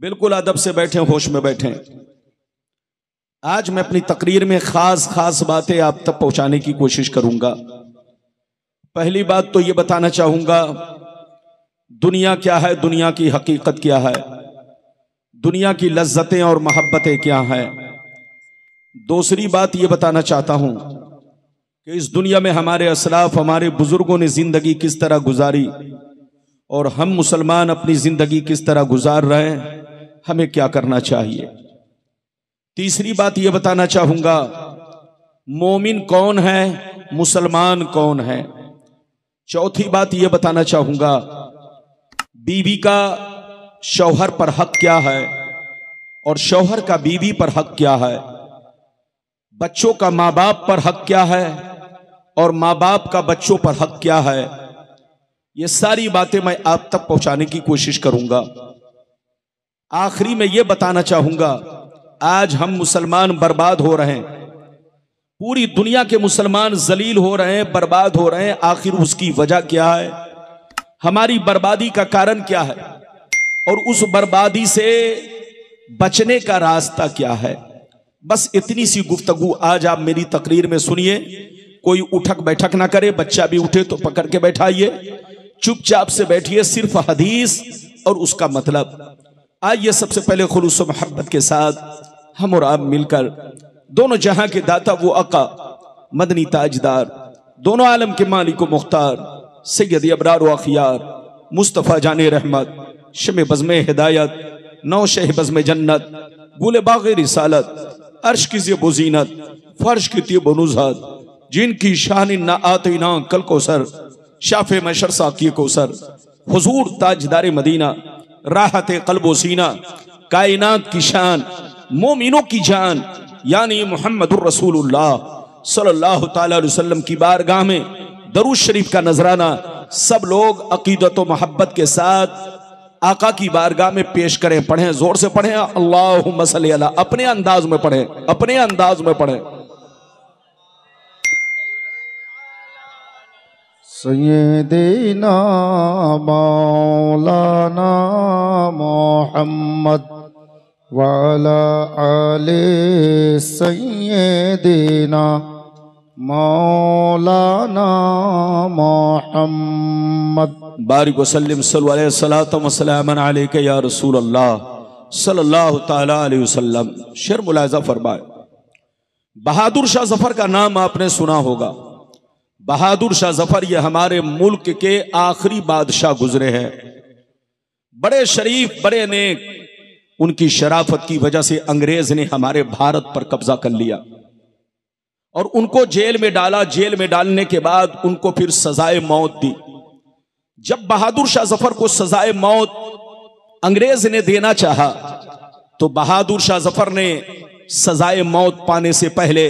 बिल्कुल अदब से बैठे, होश में बैठे। आज मैं अपनी तकरीर में खास बातें आप तक पहुंचाने की कोशिश करूंगा। पहली बात तो ये बताना चाहूंगा दुनिया क्या है, दुनिया की हकीकत क्या है, दुनिया की लज्जतें और मोहब्बतें क्या हैं। दूसरी बात ये बताना चाहता हूं कि इस दुनिया में हमारे असलाफ, हमारे बुजुर्गों ने जिंदगी किस तरह गुजारी और हम मुसलमान अपनी जिंदगी किस तरह गुजार रहे हैं, हमें क्या करना चाहिए। तीसरी बात यह बताना चाहूंगा मोमिन कौन है, मुसलमान कौन है। चौथी बात यह बताना चाहूंगा बीवी का शौहर पर हक क्या है और शौहर का बीवी पर हक क्या है। बच्चों का माँ बाप पर हक क्या है और माँ बाप का बच्चों पर हक क्या है। ये सारी बातें मैं आप तक पहुंचाने की कोशिश करूंगा। आखिरी में यह बताना चाहूंगा आज हम मुसलमान बर्बाद हो रहे हैं, पूरी दुनिया के मुसलमान जलील हो रहे हैं, बर्बाद हो रहे हैं। आखिर उसकी वजह क्या है, हमारी बर्बादी का कारण क्या है और उस बर्बादी से बचने का रास्ता क्या है। बस इतनी सी गुफ्तगू आज आप मेरी तकरीर में सुनिए। कोई उठक बैठक ना करे, बच्चा भी उठे तो पकड़ के बैठाइए, चुपचाप से बैठिए, सिर्फ हदीस और उसका मतलब। आइए सबसे पहले खुलूस व मोहब्बत के साथ हम और आप मिलकर दोनों जहां के दाता वो आका मदनी ताजदार, दोनों आलम के मालिक व मुख्तार सैयद अबरार व अखियार मुस्तफ़ा जाने रहमत, शमे बज़्मे हिदायत, नौ शह बज़्मे जन्नत, गुले बाग़े रिसालत, अर्श की ज़ेब व ज़ीनत, फर्श की तीब व नुज़हत, जिनकी शान ना आतीना कल कौसर, शाफ़े मशर साक़ी कौसर, हुज़ूर ताजदार मदीना, राहत क़ल्ब व सीना, कायनात की शान, मोमिनों की जान, यानी मुहम्मदुर रसूलुल्लाह सल्लल्लाहु ताला अलैहि वसल्लम की बारगाह में दरूद शरीफ का नजराना सब लोग अकीदत व मोहब्बत के साथ आका की बारगाह में पेश करें। पढ़ें, जोर से पढ़ें, अल्लाहुम्मा सल्ली अला, अपने अंदाज में पढ़ें, अपने अंदाज में पढ़ें। सय्यदना मौलाना मोहम्मद वाला आले सय्यदना मौलाना मोहम्मद बारिक वसल्लिम सल्लल्लाहु अलैहि सलातो व सलामन अलैका या रसूल अल्लाह सल्लल्लाहु ताला अलैहि वसल्लम। शेर मुलाज़ा फरमाए, बहादुर शाह जफर का नाम आपने सुना होगा। बहादुर शाह जफर ये हमारे मुल्क के आखिरी बादशाह गुजरे हैं। बड़े शरीफ, बड़े नेक, उनकी शराफत की वजह से अंग्रेज ने हमारे भारत पर कब्जा कर लिया और उनको जेल में डाला। जेल में डालने के बाद उनको फिर सजाए मौत दी। जब बहादुर शाह जफर को सजाए मौत अंग्रेज ने देना चाहा तो बहादुर शाह जफर ने सजाए मौत पाने से पहले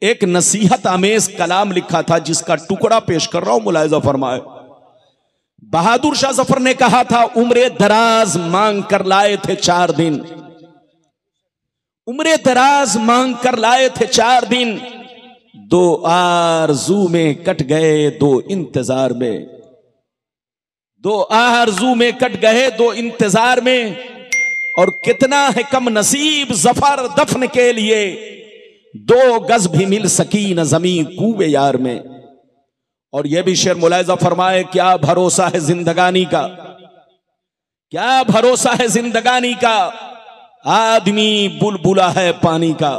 एक नसीहत आमेज कलाम लिखा था, जिसका टुकड़ा पेश कर रहा हूं, मुलाहिजा फरमाए। बहादुर शाह जफर ने कहा था, उम्रे दराज मांग कर लाए थे 4 दिन, उम्रे दराज मांग कर लाए थे 4 दिन, 2 आरज़ू में कट गए 2 इंतजार में, 2 आरज़ू में कट गए 2 इंतजार में। और कितना है कम नसीब जफर दफन के लिए, 2 गज भी मिल सकी न जमीन कूबे यार में। और यह भी शेर मुलाहिजा फरमाए, क्या भरोसा है जिंदगानी का, क्या भरोसा है जिंदगानी का, आदमी बुलबुला है पानी का,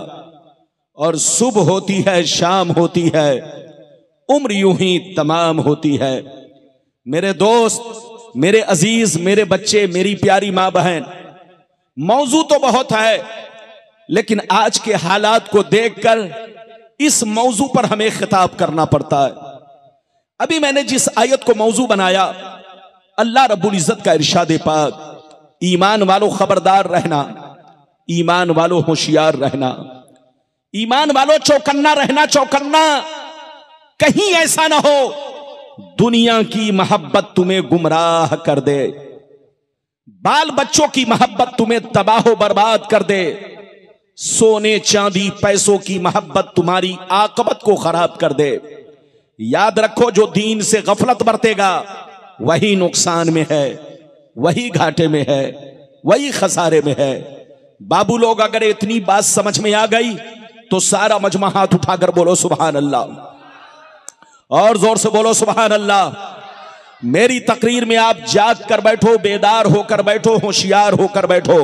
और सुबह होती है शाम होती है, उम्र यूं ही तमाम होती है। मेरे दोस्त, मेरे अजीज, मेरे बच्चे, मेरी प्यारी मां बहन, मौजू तो बहुत है, लेकिन आज के हालात को देखकर इस मौजू पर हमें खिताब करना पड़ता है। अभी मैंने जिस आयत को मौजू बनाया, अल्लाह रब्बुल इज्जत का इरशाद पाक, ईमान वालों खबरदार रहना, ईमान वालों होशियार रहना, ईमान वालों चौकन्ना रहना, चौकन्ना, कहीं ऐसा ना हो दुनिया की मोहब्बत तुम्हें गुमराह कर दे, बाल बच्चों की मोहब्बत तुम्हें तबाह बर्बाद कर दे, सोने चांदी पैसों की मोहब्बत तुम्हारी आकबत को खराब कर दे। याद रखो, जो दीन से गफलत बरतेगा वही नुकसान में है, वही घाटे में है, वही खसारे में है। बाबू लोग अगर इतनी बात समझ में आ गई तो सारा मजमा हाथ उठाकर बोलो सुभान अल्लाह, और जोर से बोलो सुभान अल्लाह। मेरी तकरीर में आप जाग कर बैठो, बेदार होकर बैठो, होशियार होकर बैठो।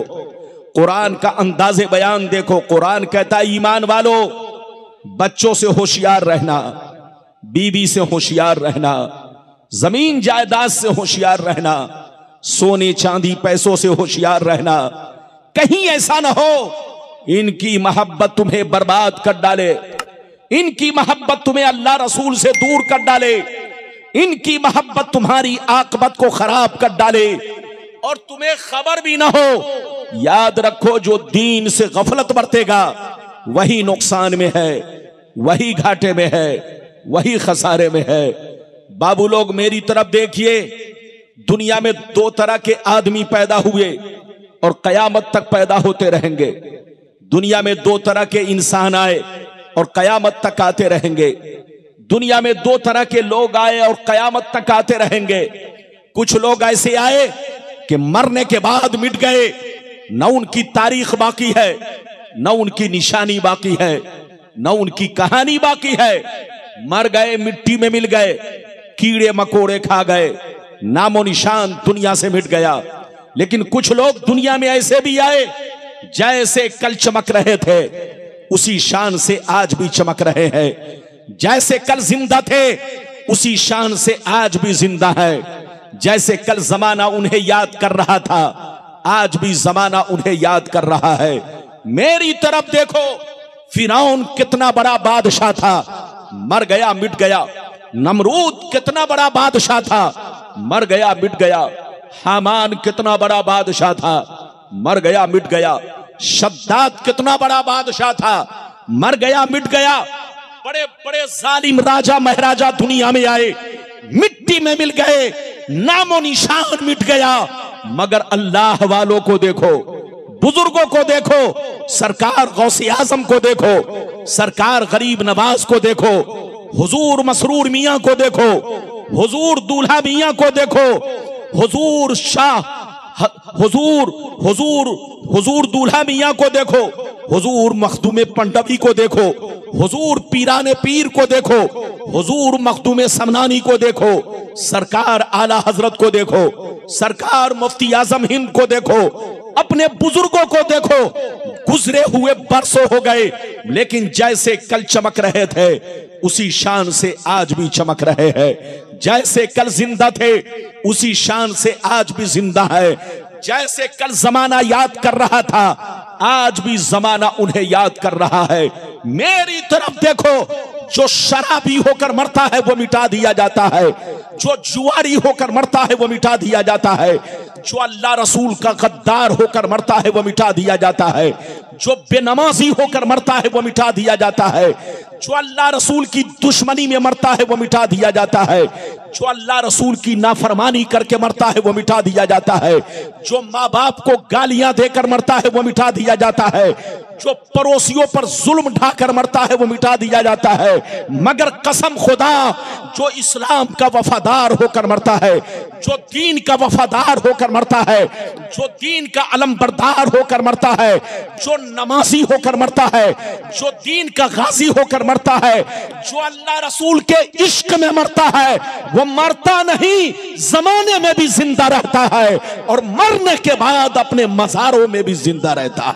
कुरान का अंदाज़े बयान देखो। कुरान कहता है ईमान वालो, बच्चों से होशियार रहना, बीवी से होशियार रहना, जमीन जायदाद से होशियार रहना, सोने चांदी पैसों से होशियार रहना। कहीं ऐसा ना हो इनकी मोहब्बत तुम्हें बर्बाद कर डाले, इनकी मोहब्बत तुम्हें अल्लाह रसूल से दूर कर डाले, इनकी मोहब्बत तुम्हारी आकबत को खराब कर डाले और तुम्हें खबर भी ना हो। याद रखो, जो दीन से गफलत बरतेगा वही नुकसान में है, वही घाटे में है, वही खसारे में है। बाबू लोग मेरी तरफ देखिए, दुनिया में दो तरह के आदमी पैदा हुए और कयामत तक पैदा होते रहेंगे। दुनिया में दो तरह के इंसान आए और कयामत तक आते रहेंगे। दुनिया में दो तरह के लोग आए और कयामत तक आते रहेंगे। कुछ लोग ऐसे आए कि मरने के बाद मिट गए, न उनकी तारीख बाकी है, न उनकी निशानी बाकी है, न उनकी कहानी बाकी है। मर गए, मिट्टी में मिल गए, कीड़े मकोड़े खा गए, नामो निशान दुनिया से मिट गया। लेकिन कुछ लोग दुनिया में ऐसे भी आए, जैसे कल चमक रहे थे उसी शान से आज भी चमक रहे हैं। जैसे कल जिंदा थे उसी शान से आज भी जिंदा है। जैसे कल जमाना उन्हें याद कर रहा था, आज भी जमाना उन्हें याद कर रहा है। मेरी तरफ देखो, फिरौन कितना बड़ा बादशाह था, मर गया मिट गया। नमरूद कितना बड़ा बादशाह था, मर गया मिट गया। हामान कितना बड़ा बादशाह था, मर गया मिट गया। शद्दाद कितना बड़ा बादशाह था, मर गया मिट गया। बड़े बड़े जालिम राजा महाराजा दुनिया में आए, मिट्टी में मिल गए, नामो निशान मिट गया। मगर अल्लाह वालों को देखो, बुजुर्गों को देखो, सरकार गौसे आजम को देखो, सरकार गरीब नवाज को देखो, हुजूर मसरूर मियां को देखो, हुजूर दूल्हा मियां को देखो, हुजूर शाह हुजूर हुजूर हुजूर दूल्हा मियां को देखो, हुजूर मखदूम पंडवी को देखो, हुजूर पीराने पीर को देखो, हुजूर मखदूम समनानी को देखो, सरकार आला हजरत को देखो, सरकार मुफ्ती आजम हिंद को देखो, अपने बुजुर्गों को देखो। गुजरे हुए बरसों हो गए, लेकिन जैसे कल चमक रहे थे उसी शान से आज भी चमक रहे हैं। जैसे कल जिंदा थे उसी शान से आज भी जिंदा है। जैसे कल जमाना याद कर रहा था, आज भी जमाना उन्हें याद कर रहा है। मेरी तरफ देखो, जो शराबी होकर मरता है वो मिटा दिया जाता है, जो जुआरी होकर मरता है वो मिटा दिया जाता है, जो अल्लाह रसूल का गद्दार होकर मरता है वो मिटा दिया जाता है, जो बेनमाजी होकर मरता है वो मिटा दिया जाता है, जो अल्लाह रसूल की दुश्मनी में मरता है वो मिटा दिया जाता है, जो अल्लाह रसूल की नाफरमानी करके मरता है वो मिटा दिया जाता है, जो माँ बाप को गालियां देकर मरता है वो मिटा दिया जाता है, जो पड़ोसियों पर जुल्म ढाकर मरता है वो मिटा दिया जाता है। मगर कसम खुदा, जो इस्लाम का वफादार होकर मरता है, जो दीन का वफादार होकर मरता है, जो दीन का अलमबरदार होकर मरता है, जो नमाजी होकर मरता है, जो दीन का गाजी होकर मरता है, जो अल्लाह रसूल के इश्क में मरता है, वो मरता नहीं, जमाने में भी जिंदा रहता है और मरने के बाद अपने मज़ारों में भी जिंदा रहता है।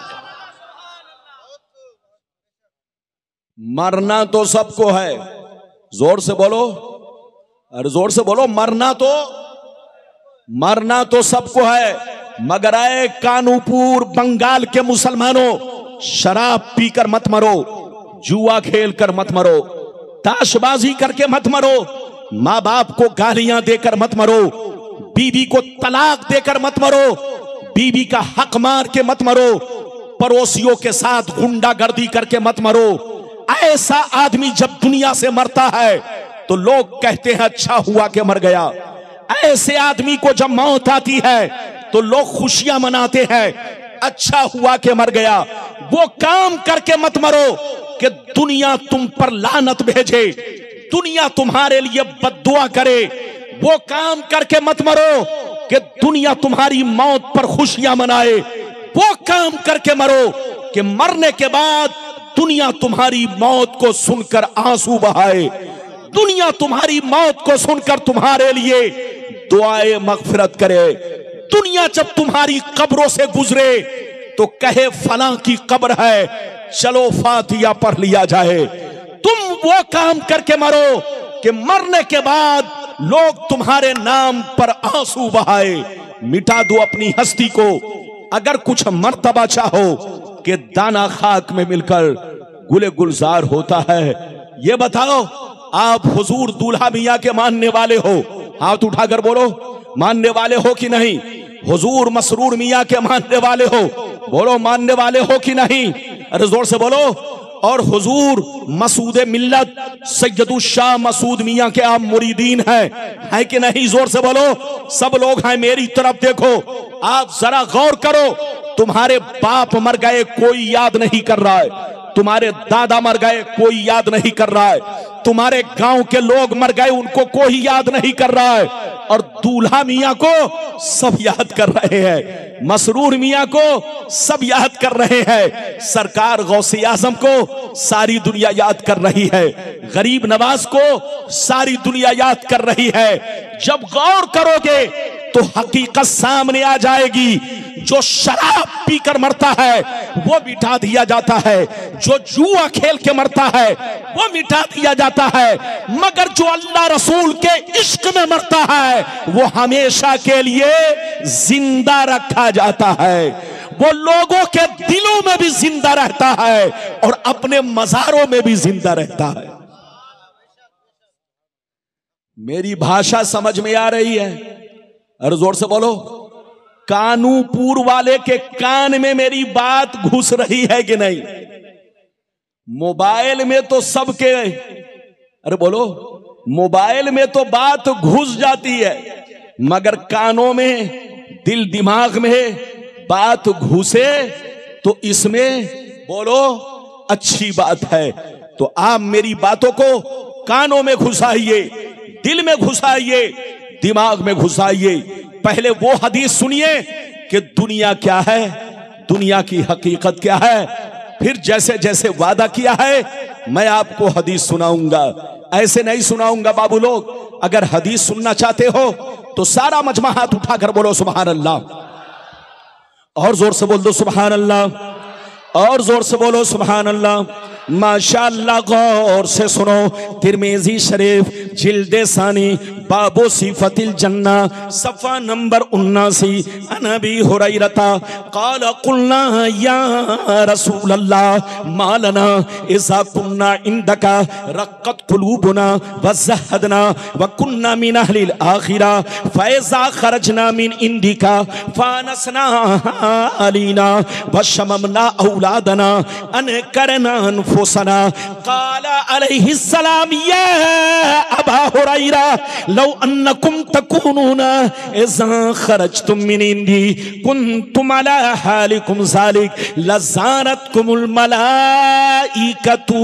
मरना तो सबको है, जोर से बोलो, अरे जोर से बोलो, मरना तो सबको है। मगर आए कानूपुर बंगाल के मुसलमानों, शराब पीकर मत मरो, जुआ खेल कर मत मरो, ताशबाजी करके मत मरो, माँ बाप को गालियां देकर मत मरो, बीवी को तलाक देकर मत मरो, बीवी का हक मार के मत मरो, पड़ोसियों के साथ गुंडागर्दी करके मत मरो। ऐसा आदमी जब दुनिया से मरता है तो लोग कहते हैं अच्छा हुआ कि मर गया। ऐसे आदमी को जब मौत आती है तो लोग खुशियां मनाते हैं, अच्छा हुआ कि मर गया। वो काम करके मत मरो कि दुनिया तुम पर लानत भेजे, दुनिया तुम्हारे लिए बद्दुआ करे। वो काम करके मत मरो कि दुनिया तुम्हारी मौत पर खुशियां मनाए, वो काम करके मरो कि मरने के बाद दुनिया तुम्हारी मौत को सुनकर आंसू बहाए, दुनिया तुम्हारी मौत को सुनकर तुम्हारे लिए दुआए मगफिरत करे, दुनिया जब तुम्हारी कब्रों से गुजरे तो कहे फलां की कब्र है, चलो फातिया पढ़ लिया जाए। तुम वो काम करके मरो कि मरने के बाद लोग तुम्हारे नाम पर आंसू बहाए। मिटा दो अपनी हस्ती को, अगर कुछ मर्तबा चाहो कि दाना खाक में मिलकर गुले गुलजार होता है। ये बताओ, आप हुजूर दूल्हा मियां के मानने वाले हो? हाथ उठाकर बोलो, मानने वाले हो कि नहीं? हुजूर मसरूर मियां के मानने वाले हो? बोलो, मानने वाले हो कि नहीं? अरे जोर से बोलो। और हुजूर मसूद मिल्लत सैयदुल शाह मसूद मियां के आप मुरीदीन हैं कि नहीं? जोर से बोलो। सब लोग हैं, मेरी तरफ देखो, आप जरा गौर करो। तुम्हारे बाप मर गए, कोई याद नहीं कर रहा है। तुम्हारे दादा मर गए, कोई याद नहीं कर रहा है। तुम्हारे गांव के लोग मर गए, उनको कोई याद नहीं कर रहा है। और दूल्हा मियां को सब याद कर रहे हैं, मसरूर मियां को सब याद कर रहे हैं, सरकार गौसे आजम को सारी दुनिया याद कर रही है, गरीब नवाज को सारी दुनिया याद कर रही है। जब गौर करोगे तो हकीकत सामने आ जाएगी। जो शराब पीकर मरता है वो मिटा दिया जाता है, जो जुआ खेल के मरता है वो मिटा दिया जाता है, मगर जो अल्लाह रसूल के इश्क में मरता है वो हमेशा के लिए जिंदा रखा जाता है। वो लोगों के दिलों में भी जिंदा रहता है और अपने मज़ारों में भी जिंदा रहता है। मेरी भाषा समझ में आ रही है? और जोर से बोलो। कानूपुर वाले के कान में मेरी बात घुस रही है कि नहीं? मोबाइल में तो सबके, अरे बोलो, मोबाइल में तो बात घुस जाती है, मगर कानों में, दिल दिमाग में बात घुसे तो इसमें बोलो अच्छी बात है। तो आप मेरी बातों को कानों में घुसाइए, दिल में घुसाइए, दिमाग में घुसाइए। पहले वो हदीस सुनिए कि दुनिया क्या है, दुनिया की हकीकत क्या है, फिर जैसे जैसे वादा किया है मैं आपको हदीस सुनाऊंगा। ऐसे नहीं सुनाऊंगा बाबू लोग। अगर हदीस सुनना चाहते हो तो सारा मजमा हाथ उठाकर बोलो सुभान अल्लाह, और जोर से बोल दो सुभान अल्लाह, और जोर से बोलो सुभान अल्लाह। माशाअल्लाह, गौर से सुनो। तिरमिज़ी शरीफ जिल्दे सानी बाबो सिफतिल जन्ना सफ़ा नंबर 79। अनबी हुरैरता क़ाल क़ुलना या रसूल अल्लाह मा लना इज़ा कुन्ना इंदका रक़्क़त क़ुलूबुना व ज़हदना व कुन्ना मिन अहलिल आखिरा फ़इज़ा ख़रजना मिन इंदिका फ़ानसना अलीना व शममना औलादना अन करना फुसना। काला अलैहिस्सलाम या अबा हुरैरा लौ अन्नकुम तकूनूना इज़ा खरजतुम मिन इंदी कुन्तुम अला हालिकुम ज़ालिक लज़ारतकुमुल मलाइकतु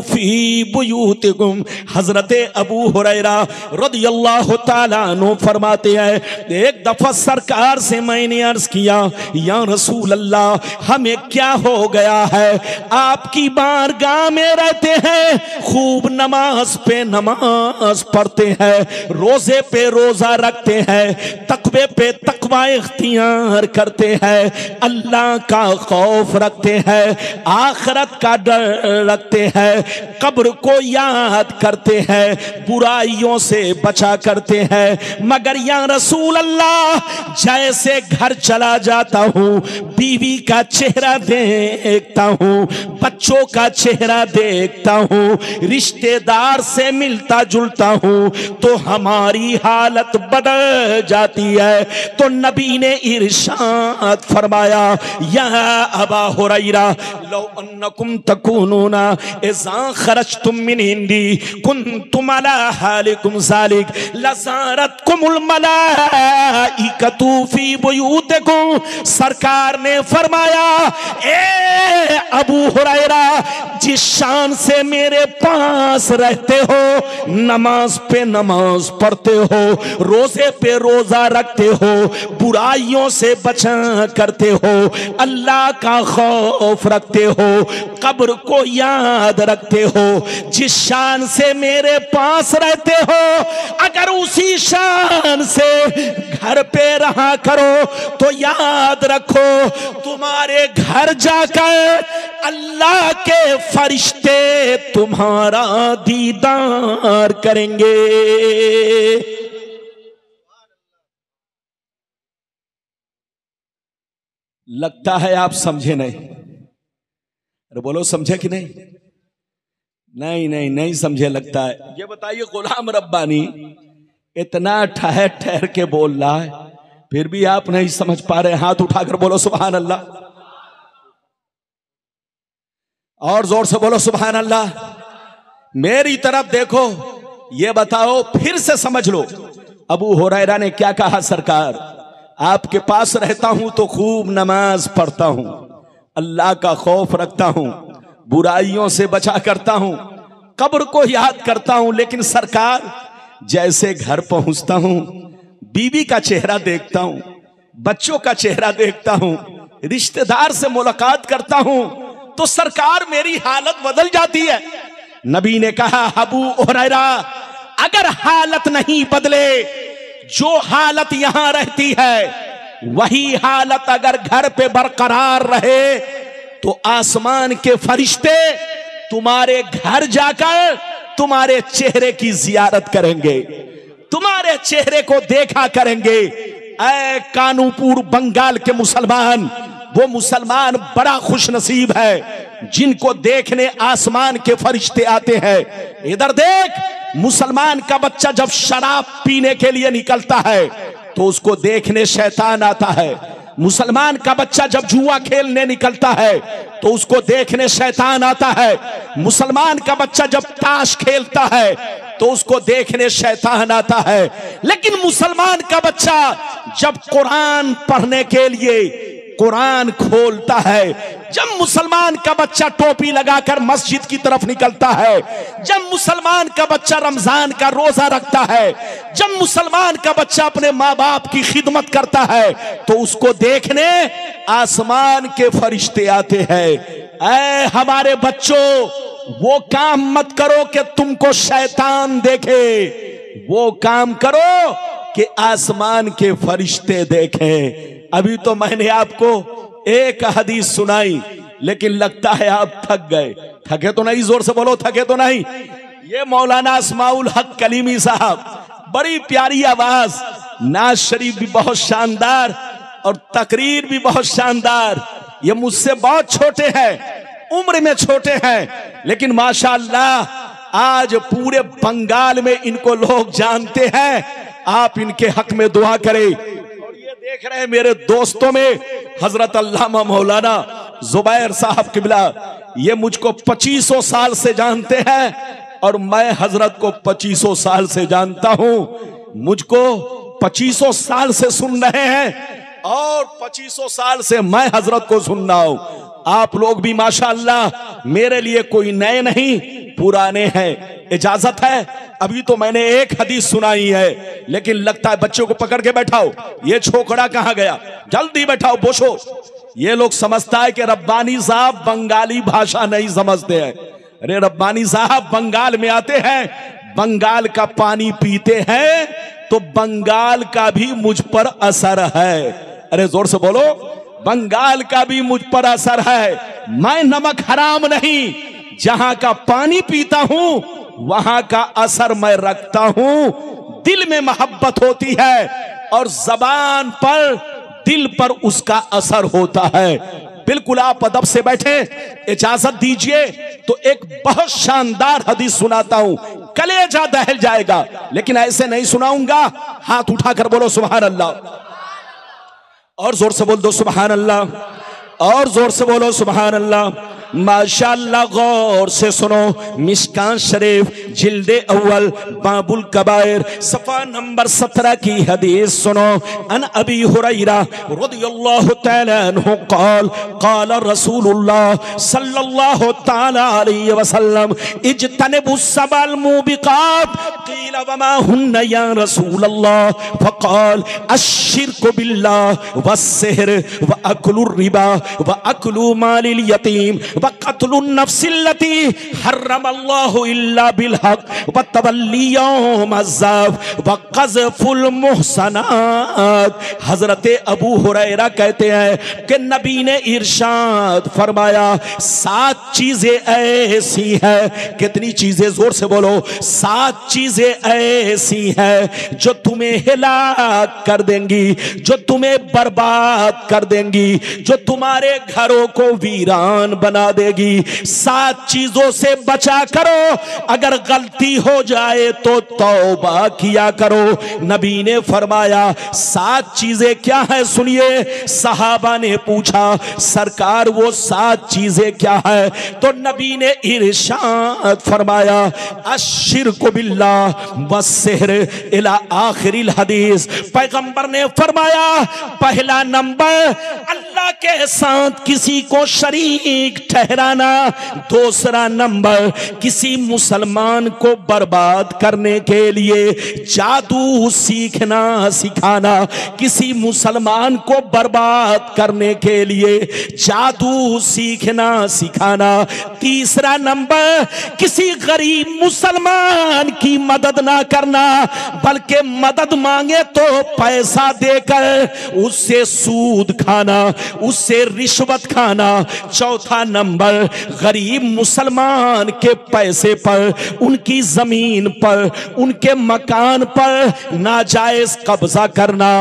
फी बुयूतिकुम। हज़रत अबू हुरैरा रज़ियल्लाहु ताला अन्हु फरमाते हैं, एक दफा सरकार से मैंने अर्ज किया, या रसूल अल्लाह हमें क्या हो गया है, आपकी बारगाह में रहते हैं, खूब नमाज पे नमाज पढ़ते हैं, रोजे पे रोजा रखते हैं, तकवे पे तकवा इख्तियार करते हैं, अल्लाह का खौफ रखते हैं, आखिरत का डर रखते हैं, कब्र को याद करते हैं, बुराइयों से बचा करते हैं, मगर या रसूल अल्लाह जैसे घर चला जाता हूँ बीवी का चेहरा देखता हूँ, बच्चों का चेहरा देखता हूँ, रिश्तेदार से मिलता जुलता हूँ तो हमारी हालत बदल जाती है। तो नबी ने इरशाद फरमाया, या अबा हुरैरा लौ अन्नकुम तकूनूना इज़ा खरजतुम मिन इंदी कुन्तुम अला हालिकुम ज़ालिक लज़ारतकुमुल मलाइकतु फी बुयूतिकुम। सरकार ने फरमाया, ए अबू हुरैरा जिस शान से मेरे पास रहते हो, नमाज पे नमाज पढ़ते हो, रोजे पे रोजा रखते हो, बुराइयों से बचा करते हो, अल्लाह का खौफ रखते हो, कब्र को याद रखते हो, जिस शान से मेरे पास रहते हो, अगर उसी शान से घर पे रहा करो तो याद रखो तुम्हारे घर जाकर अल्लाह के फरिश्ते तुम्हारा दीदार करेंगे। लगता है आप समझे नहीं। अरे बोलो समझे कि नहीं? नहीं नहीं नहीं समझे लगता है। ये बताइए गुलाम रब्बानी इतना ठहर ठहर के बोल रहा है, फिर भी आप नहीं समझ पा रहे। हाथ उठाकर बोलो सुभान अल्लाह, और जोर से बोलो सुभान अल्लाह। मेरी तरफ देखो, ये बताओ, फिर से समझ लो। अबू हुरैरा ने क्या कहा? सरकार, आपके पास रहता हूं तो खूब नमाज पढ़ता हूं, अल्लाह का खौफ रखता हूं, बुराइयों से बचा करता हूं, कब्र को याद करता हूं, लेकिन सरकार जैसे घर पहुंचता हूं, बीवी का चेहरा देखता हूं, बच्चों का चेहरा देखता हूं, रिश्तेदार से मुलाकात करता हूं, तो सरकार मेरी हालत बदल जाती है। नबी ने कहा, अबू हुरैरा अगर हालत नहीं बदले, जो हालत यहां रहती है वही हालत अगर घर पे बरकरार रहे, तो आसमान के फरिश्ते तुम्हारे घर जाकर तुम्हारे चेहरे की जियारत करेंगे, तुम्हारे चेहरे को देखा करेंगे। ऐ कानूपुर बंगाल के मुसलमान, वो मुसलमान बड़ा खुशनसीब है जिनको देखने आसमान के फरिश्ते आते हैं। इधर देख, मुसलमान का बच्चा जब शराब पीने के लिए निकलता है तो उसको देखने शैतान आता है। मुसलमान का बच्चा जब जुआ खेलने निकलता है तो उसको देखने शैतान आता है। मुसलमान का बच्चा जब ताश खेलता है तो उसको देखने शैतान आता है। लेकिन मुसलमान का बच्चा जब कुरान पढ़ने के लिए कुरान खोलता है, जब मुसलमान का बच्चा टोपी लगाकर मस्जिद की तरफ निकलता है, जब मुसलमान का बच्चा रमजान का रोजा रखता है, जब मुसलमान का बच्चा अपने माँ बाप की खिदमत करता है, तो उसको देखने आसमान के फरिश्ते आते हैं। ऐ हमारे बच्चों, वो काम मत करो कि तुमको शैतान देखे, वो काम करो कि आसमान के फरिश्ते देखें। अभी तो मैंने आपको एक हदीस सुनाई, लेकिन लगता है आप थक गए। थके तो नहीं? जोर से बोलो, थके तो नहीं? ये मौलाना अस्माउल हक कलीमी साहब, बड़ी प्यारी आवाज, नाज शरीफ भी बहुत शानदार और तकरीर भी बहुत शानदार। ये मुझसे बहुत छोटे हैं, उम्र में छोटे हैं, लेकिन माशाअल्लाह आज पूरे बंगाल में इनको लोग जानते हैं। आप इनके हक में दुआ करें। देख रहे हैं मेरे दोस्तों में हजरत अल्लामा मौलाना जुबैर साहब किबला, ये मुझको 2500 साल से जानते हैं और मैं हजरत को 2500 साल से जानता हूं। मुझको 2500 साल से सुन रहे हैं और 2500 साल से मैं हजरत को सुन रहा हूं। आप लोग भी माशाअल्लाह मेरे लिए कोई नए नहीं, पुराने हैं। इजाजत है, अभी तो मैंने एक हदीस सुनाई है, लेकिन लगता है बच्चों को पकड़ के बैठाओ। ये छोकरा कहां गया? जल्दी बैठाओ, बोशो। ये लोग समझता है कि रब्बानी साहब बंगाली भाषा नहीं समझते हैं। अरे रब्बानी साहब बंगाल में आते हैं, बंगाल का पानी पीते हैं, तो बंगाल का भी मुझ पर असर है। अरे जोर से बोलो, बंगाल का भी मुझ पर असर है। मैं नमक हराम नहीं, जहां का पानी पीता हूं वहां का असर मैं रखता हूं। दिल में मोहब्बत होती है और जबान पर, दिल पर उसका असर होता है। बिल्कुल आप अदब से बैठे, इजाजत दीजिए तो एक बहुत शानदार हदीस सुनाता हूं। कलेजा दहल जाएगा, लेकिन ऐसे नहीं सुनाऊंगा। हाथ उठाकर बोलो सुभान अल्लाह, और जोर से बोल दो सुभान अल्लाह, और जोर से बोलो सुभान अल्लाह। माशाअल्लाह गौर से सुनो, मिशकान शरीफ जिल्दे अव्वल बाबुल कबायर सफा नंबर 17 की हदीस सुनो। अन अबी हुरैरा रदियल्लाहु तआला अन्हु क़ाल क़ाल रसूलुल्लाह सल्लल्लाहु तआला अलैहि वसल्लम इज्तनिबु सबल मुबिकात क़ील वमा हुन्ना या रसूलल्लाह फ़क़ाल अश्शिरकु बिल्लाह वस्सिहर व अक्लुर रिबा व अक्लु मालिल यतीम व क़त्लुन नफ्सिल्लती हर्रमल्लाहु इल्ला बिल हक़ व तवल्ली यौम अज़्ज़ाफ व क़ज़फ़ुल मुहसनात। हज़रत अबू हुरैरा कहते हैं कि नबी ने इरशाद फरमाया 7 चीजें ऐसी हैं। कितनी चीजें? जोर से बोलो। 7 चीजें ऐसी हैं जो तुम्हें हिलाक कर देंगी, जो तुम्हें बर्बाद कर देंगी, जो तुम्हारे घरों को वीरान बना देगी। 7 चीजों से बचा करो, अगर गलती हो जाए तो तौबा किया करो। नबी ने फरमाया 7 चीजें क्या है? सुनिए। सहाबा ने पूछा सरकार वो 7 चीजें क्या है? तो नबी ने इरशाद फरमाया अश्शिरकु बिल्लाह वस्सिहर इला आखिरिल हदीस। पैगंबर ने फरमाया पहला नंबर अल्लाह के साथ किसी को शरीक ठहराना। दूसरा नंबर किसी मुसलमान को बर्बाद करने के लिए जादू सीखना सिखाना, किसी मुसलमान को बर्बाद करने के लिए जादू सीखना सिखाना। तीसरा नंबर किसी गरीब मुसलमान की मदद ना करना, बल्कि मदद मांगे तो पैसा देकर उससे सूद खाना, उससे रिश्वत खाना। चौथा नंबर गरीब मुसलमान के पैसे पर, उनकी जमीन पर, उनके मकान पर नाजायज कब्जा करना।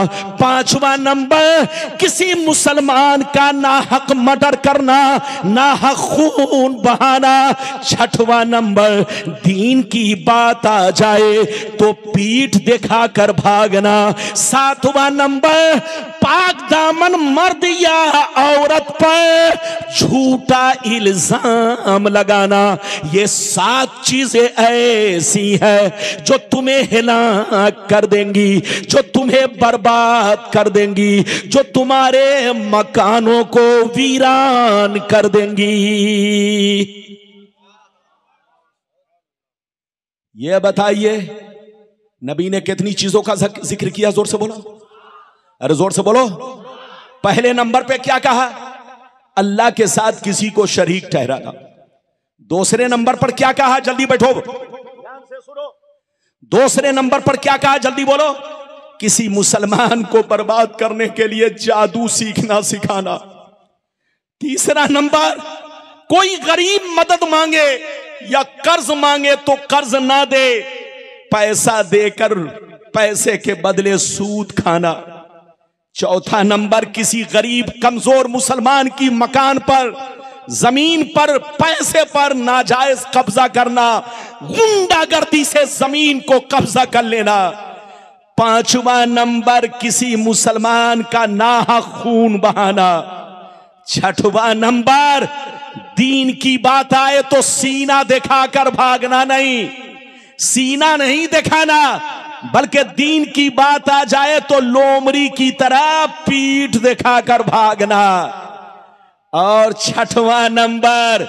पांचवा नंबर किसी मुसलमान का नाहक मर्डर करना, नाहक खून बहाना। छठवां नंबर दीन की बात आ जाए तो पीठ दिखाकर भागना। सातवां नंबर पाक दामन मर्द या औरत पर झूठा इल्जाम लगाना। ये 7 चीजें ऐसी है जो तुम्हें हिलाक कर देंगी, जो तुम्हें बर्बाद कर देंगी, जो तुम्हारे मकानों को वीरान कर देंगी। ये बताइए नबी ने कितनी चीजों का जिक्र किया? जोर से बोलो, अरे जोर से बोलो। पहले नंबर पे क्या कहा? अल्लाह के साथ किसी को शरीक ठहराना। दूसरे नंबर पर क्या कहा? जल्दी बैठो, ध्यान से सुनो। दूसरे नंबर पर क्या कहा? जल्दी बोलो। किसी मुसलमान को बर्बाद करने के लिए जादू सीखना सिखाना। तीसरा नंबर कोई गरीब मदद मांगे या कर्ज मांगे तो कर्ज ना दे, पैसा देकर पैसे के बदले सूद खाना। चौथा नंबर किसी गरीब कमजोर मुसलमान की मकान पर, जमीन पर, पैसे पर नाजायज कब्जा करना, गुंडागर्दी से जमीन को कब्जा कर लेना। पांचवा नंबर किसी मुसलमान का नाहक खून बहाना। छठवां नंबर दीन की बात आए तो सीना दिखाकर भागना नहीं, सीना नहीं दिखाना, बल्कि दीन की बात आ जाए तो लोमड़ी की तरह पीठ दिखाकर भागना। और छठवां नंबर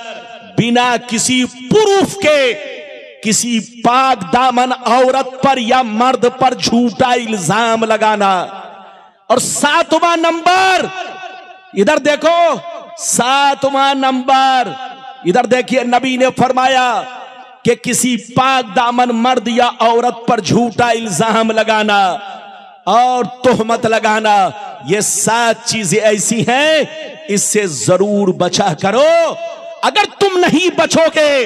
बिना किसी प्रूफ के किसी पाक दामन औरत पर या मर्द पर झूठा इल्जाम लगाना। और सातवां नंबर, इधर देखो, सातवां नंबर इधर देखिए, नबी ने फरमाया कि किसी पाक दामन मर्द या औरत पर झूठा इल्जाम लगाना और तोहमत लगाना। ये 7 चीजें ऐसी हैं, इससे जरूर बचा करो। अगर तुम नहीं बचोगे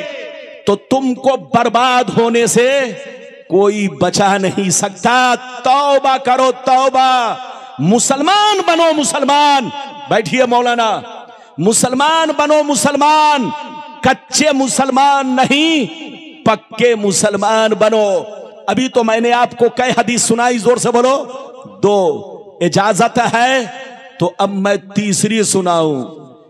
तो तुमको बर्बाद होने से कोई बचा नहीं सकता। तौबा करो, तौबा। मुसलमान बनो, मुसलमान। बैठिए मौलाना, मुसलमान बनो, मुसलमान। कच्चे मुसलमान नहीं, पक्के मुसलमान बनो। अभी तो मैंने आपको कई हदीस सुनाई, जोर से बोलो। 2 इजाजत है तो अब मैं तीसरी सुनाऊं।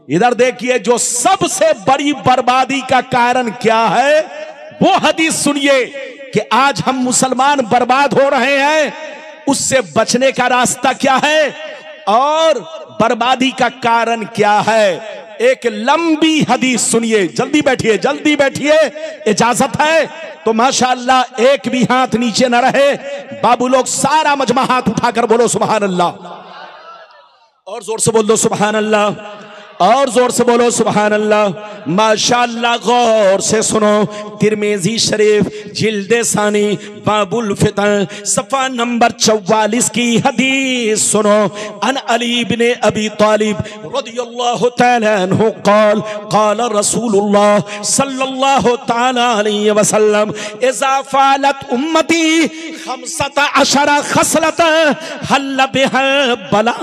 इधर देखिए, जो सबसे बड़ी बर्बादी का कारण क्या है वो हदीस सुनिए कि आज हम मुसलमान बर्बाद हो रहे हैं, उससे बचने का रास्ता क्या है और बर्बादी का कारण क्या है। एक लंबी हदीस सुनिए, जल्दी बैठिए जल्दी बैठिए, इजाजत है तो माशाअल्लाह एक भी हाथ नीचे न रहे। बाबू लोग सारा मजमा हाथ उठाकर बोलो सुभान अल्लाह, और जोर से बोल दो सुभान अल्लाह, और जोर से बोलो सुभान अल्लाह। माशाअल्लाह गौर से सुनो, तिरमिज़ी शरीफ जिल्दे सानी बाबुल फितन सफ़ा नंबर 44 की हदीस सुनो। अन अली इब्ने अबी तालिब रज़ियल्लाहु तआला अन्हु क़ाल क़ाल रसूलुल्लाह सल्लल्लाहु तआला अलैहि वसल्लम इज़ा फ़अलत उम्मती 15 खसलत हल्ल बिहा बला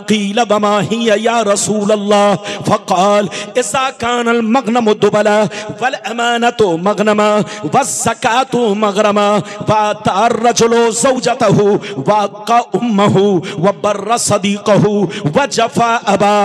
क़ील वमा हिया या रसूल अल्लाह फ़क़ाल इज़ा कानल मग़नमु दुबला वल अमानतु मग़नमा वज़्ज़कातु मग़रमा वअतार रजुलु ज़ौजतहु वअक़ा उम्महु वबर्र सदीक़हु वजफ़ा अबा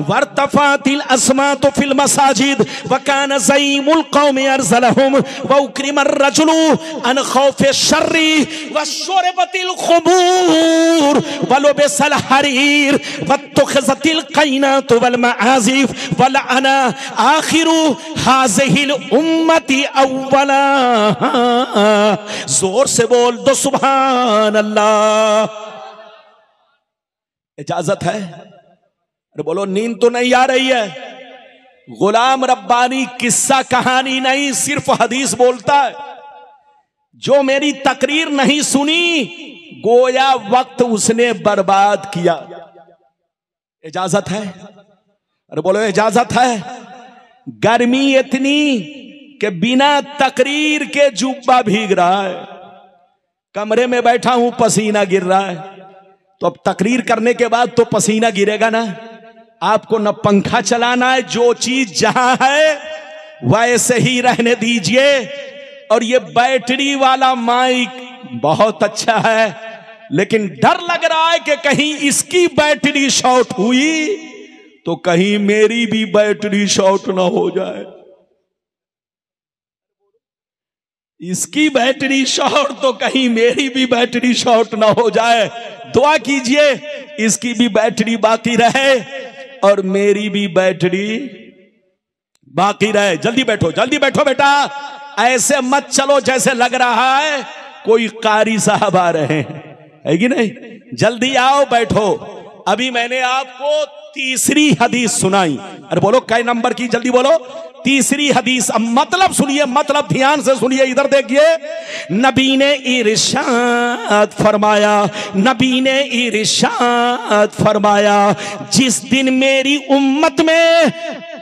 वर्तफ़ातिल अस्मातु फिल मसाजिद वकान ज़ईमुल क़ौमि अरज़लहुम वउक्रिमर रजुलु अन ख़ौफ़ि शर्रि वशुरबतिल ख़ुबूर वलुबिसल हरीर वत्तख़ज़तिल क़ैनातु वल मआज़िफ़ वलअना आखिरु हाज़िहिल उम्मती अव्वला। जोर से बोल दो सुभान अल्लाह। इजाजत है? अरे बोलो, नींद तो नहीं आ रही है? गुलाम रब्बानी किस्सा कहानी नहीं, सिर्फ हदीस बोलता है। जो मेरी तकरीर नहीं सुनी गोया वक्त उसने बर्बाद किया। इजाजत है? अरे बोलो इजाजत है? गर्मी इतनी कि बिना तकरीर के जुब्बा भीग रहा है, कमरे में बैठा हूं पसीना गिर रहा है, तो अब तकरीर करने के बाद तो पसीना गिरेगा ना। आपको न पंखा चलाना है, जो चीज जहां है वैसे ही रहने दीजिए। और ये बैटरी वाला माइक बहुत अच्छा है, लेकिन डर लग रहा है कि कहीं इसकी बैटरी शॉर्ट हुई तो कहीं मेरी भी बैटरी शॉर्ट ना हो जाए। इसकी बैटरी शॉर्ट तो कहीं मेरी भी बैटरी शॉर्ट ना हो जाए। दुआ कीजिए इसकी भी बैटरी बाकी रहे और मेरी भी बैटरी बाकी रहे। जल्दी बैठो बेटा, ऐसे मत चलो जैसे लग रहा है कोई कारी साहब आ रहे हैं, है कि नहीं? जल्दी आओ, बैठो। अभी मैंने आपको तीसरी हदीस सुनाई। अरे बोलो कै नंबर की? जल्दी बोलो। तीसरी हदीस। अब मतलब सुनिए, मतलब ध्यान से सुनिए, इधर देखिए। नबी ने इरशाद फरमाया, नबी ने इरशाद फरमाया, जिस दिन मेरी उम्मत में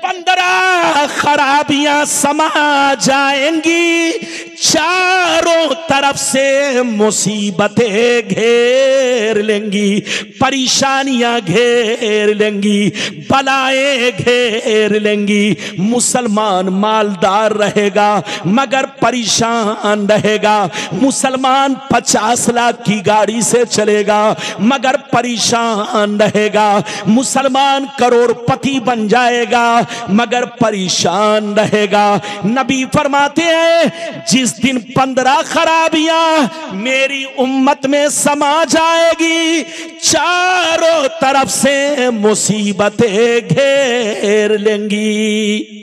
15 खराबियां समा जाएंगी, चारों तरफ से मुसीबतें घेर लेंगी, परेशानियां घेर लेंगी, बलाएं घेर लेंगी। मुसलमान मालदार रहेगा मगर परेशान रहेगा। मुसलमान 50 लाख की गाड़ी से चलेगा मगर परेशान रहेगा। मुसलमान करोड़पति बन जाएगा मगर परेशान रहेगा। नबी फरमाते हैं जिस दिन 15 खराबियां मेरी उम्मत में समा जाएगी, चारों तरफ से मुसीबतें घेर लेंगी।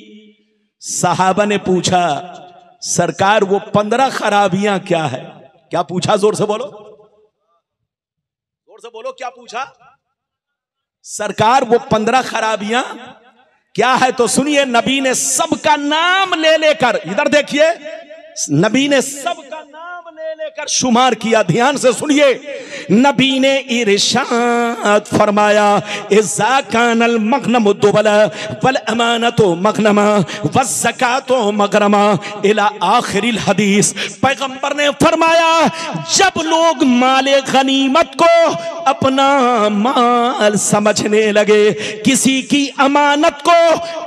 सहाबा ने पूछा, सरकार वो 15 खराबियां क्या है? क्या पूछा? जोर से बोलो, जोर से बोलो, क्या पूछा? सरकार वो 15 खराबियां क्या है? तो सुनिए, नबी ने सबका नाम ले लेकर, इधर देखिए, नबी ने सबका नाम ले लेकर शुमार किया। ध्यान से सुनिए, नबी ने इरशाद फरमाया, इज़ा कानल मग़नमु दुबला वल अमानतु मग़नमा वज़्ज़कातु मग़रमा इला आखिरिल हदीस। पैगंबर ने फरमाया, जब लोग माले गनीमत को अपना माल समझने लगे, किसी की अमानत को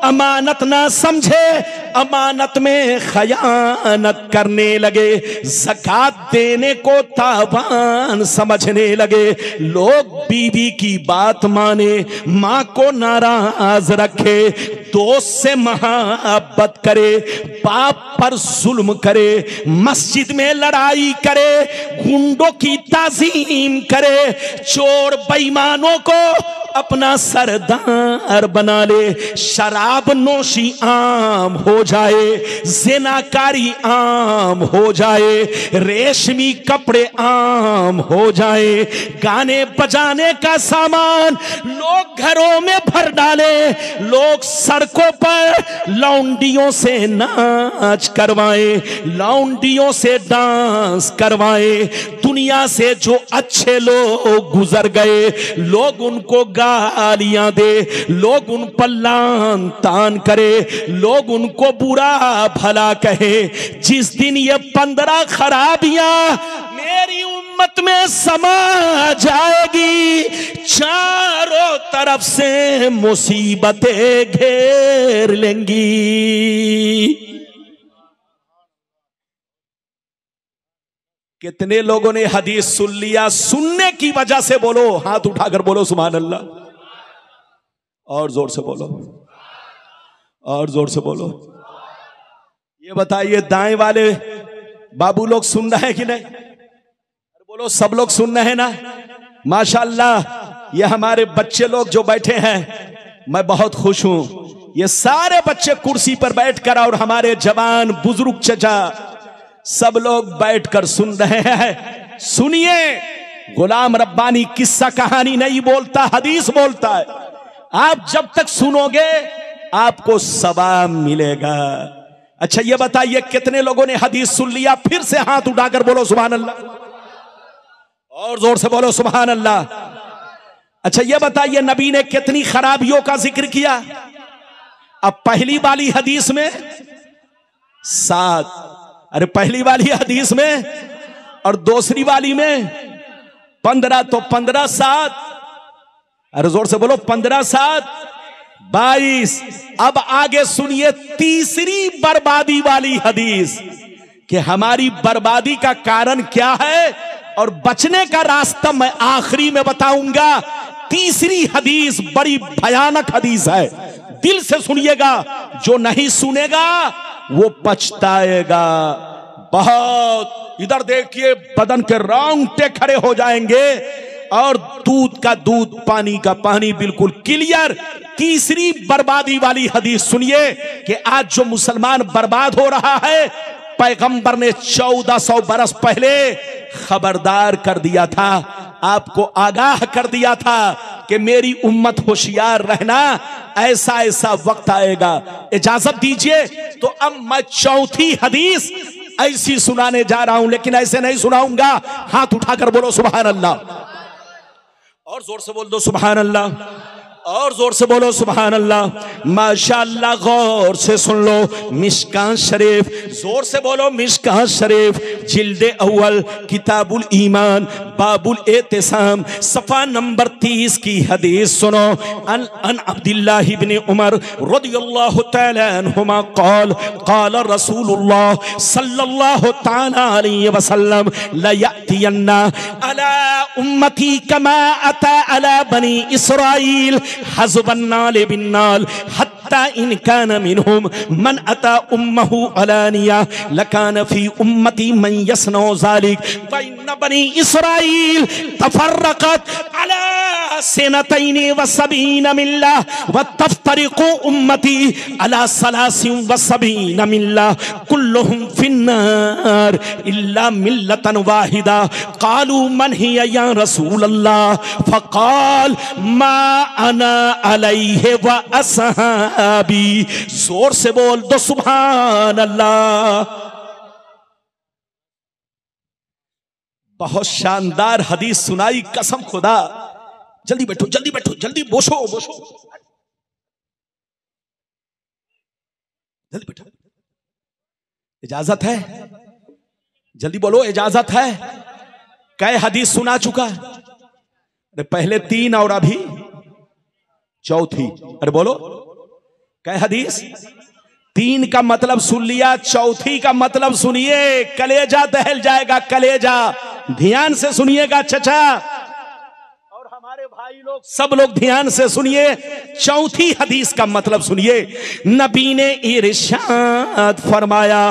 अमानत ना समझे, अमानत में खयानत करने लगे, ज़कात देने को तावान समझने बचने लगे। लोग बीवी की बात माने, माँ को नाराज रखे, दोस्त से मोहब्बत करे, बाप पर जुल्म करे, मस्जिद में लड़ाई करे, गुंडों की ताजीम करे, चोर बेईमानों को अपना सरदार बना ले, शराब नोशी आम हो जाए, ज़िनाकारी आम हो जाए, रेशमी कपड़े आम हो जाए, गाने बजाने का सामान लोग घरों में भर डाले, लोग सड़कों पर लौंडियों से नाच करवाए, लौंडियों से डांस करवाए। दुनिया से जो अच्छे लोग गुजर गए, लोग उनको गालियां दे, लोग उन पर लान तान करे, लोग उनको बुरा भला कहे। जिस दिन ये 15 खराबियां मेरी उम्मत में समा जाएगी, चारों तरफ से मुसीबतें घेर लेंगी। कितने लोगों ने हदीस सुन लिया? सुनने की वजह से बोलो, हाथ उठाकर बोलो सुभान अल्लाह। और जोर से बोलो, और जोर से बोलो। ये बताइए दाएं वाले बाबू लोग सुन रहे हैं कि नहीं? बोलो सब लोग सुन रहे हैं ना? माशाअल्लाह। ये हमारे बच्चे लोग जो बैठे हैं, मैं बहुत खुश हूं। ये सारे बच्चे कुर्सी पर बैठकर और हमारे जवान बुजुर्ग चचा सब लोग बैठकर सुन रहे हैं। सुनिए, गुलाम रब्बानी किस्सा कहानी नहीं बोलता, हदीस बोलता है। आप जब तक सुनोगे आपको सवाब मिलेगा। अच्छा ये बताइए कितने लोगों ने हदीस सुन लिया? फिर से हाथ उठाकर बोलो सुभान अल्लाह, और जोर से बोलो सुभान अल्लाह। अच्छा ये बताइए नबी ने कितनी खराबियों का जिक्र किया? अब पहली वाली हदीस में 7, अरे पहली वाली हदीस में, और दूसरी वाली में 15, तो 15 7, अरे जोर से बोलो 15 7 22। अब आगे सुनिए तीसरी बर्बादी वाली हदीस, कि हमारी बर्बादी का कारण क्या है और बचने का रास्ता मैं आखिरी में बताऊंगा। तीसरी हदीस बड़ी भयानक हदीस है, दिल से सुनिएगा, जो नहीं सुनेगा वो पछताएगा बहुत। इधर देखिए, बदन के रोंगटे खड़े हो जाएंगे, और दूध का दूध, पानी का पानी, बिल्कुल क्लियर। तीसरी बर्बादी वाली हदीस सुनिए, कि आज जो मुसलमान बर्बाद हो रहा है, पैगंबर ने 1400 बरस पहले खबरदार कर दिया था, आपको आगाह कर दिया था कि मेरी उम्मत होशियार रहना, ऐसा ऐसा वक्त आएगा। इजाजत दीजिए तो अब मैं चौथी हदीस ऐसी सुनाने जा रहा हूं, लेकिन ऐसे नहीं सुनाऊंगा। हाथ उठाकर बोलो सुभान अल्लाह, और जोर से बोल दो सुभान अल्लाह, और जोर से बोलो सुभान अल्लाह। माशाअल्लाह, गौर से सुन लो। मिशकात शरीफ, जोर से बोलो मिशकात शरीफ, जिल्दे अव्वल, किताबुल ईमान, बाबुल एतिसाम, सफा नंबर 30 की हदीस सुनो। अन अब्दुल्लाह इब्न उमर रदियल्लाहु तआला अन्हुमा क़ाल क़ाल रसूलुल्लाह सल्लल्लाहु तआला अलैहि वसल्लम ला यअतियन्ना अला उम्मती कमा अता अला बनी इसराइल हज़बन्नाल बिन्नाल हत्ता इन कान मिनहुम मन अता उम्महु अलानिया लकान फी उम्मती मन यसनो ज़ालिक व इन बनी इसराइल तफर्रक़त अला सनतैनि व सबीन मिल्ला व तफ्तरिक़ु उम्मती अला सलासिन व सबीन मिल्ला कुल्लुहुम फिन्नार इल्ला मिल्लतन वाहिदा। क़ालू मन हिया या रसूल अल्लाह? फ़क़ाल मा अना अलैहि व असहाबी। जोर से बोल दो सुभान अल्लाह। बहुत शानदार हदीस सुनाई, कसम खुदा। जल्दी बैठो, जल्दी बैठो, जल्दी बोसो बोसो, जल्दी बैठो। इजाजत है? जल्दी बोलो, इजाजत है? कै हदीस सुना चुका? अरे पहले 3 और अभी चौथी। अरे बोलो कै हदीस? 3 का मतलब सुन लिया, चौथी का मतलब सुनिए, कलेजा दहल जाएगा, कलेजा। ध्यान से सुनिएगा चचा और हमारे भाई लोग, सब लोग ध्यान से सुनिए। चौथी हदीस का मतलब सुनिए। नबी ने इरशाद फरमाया,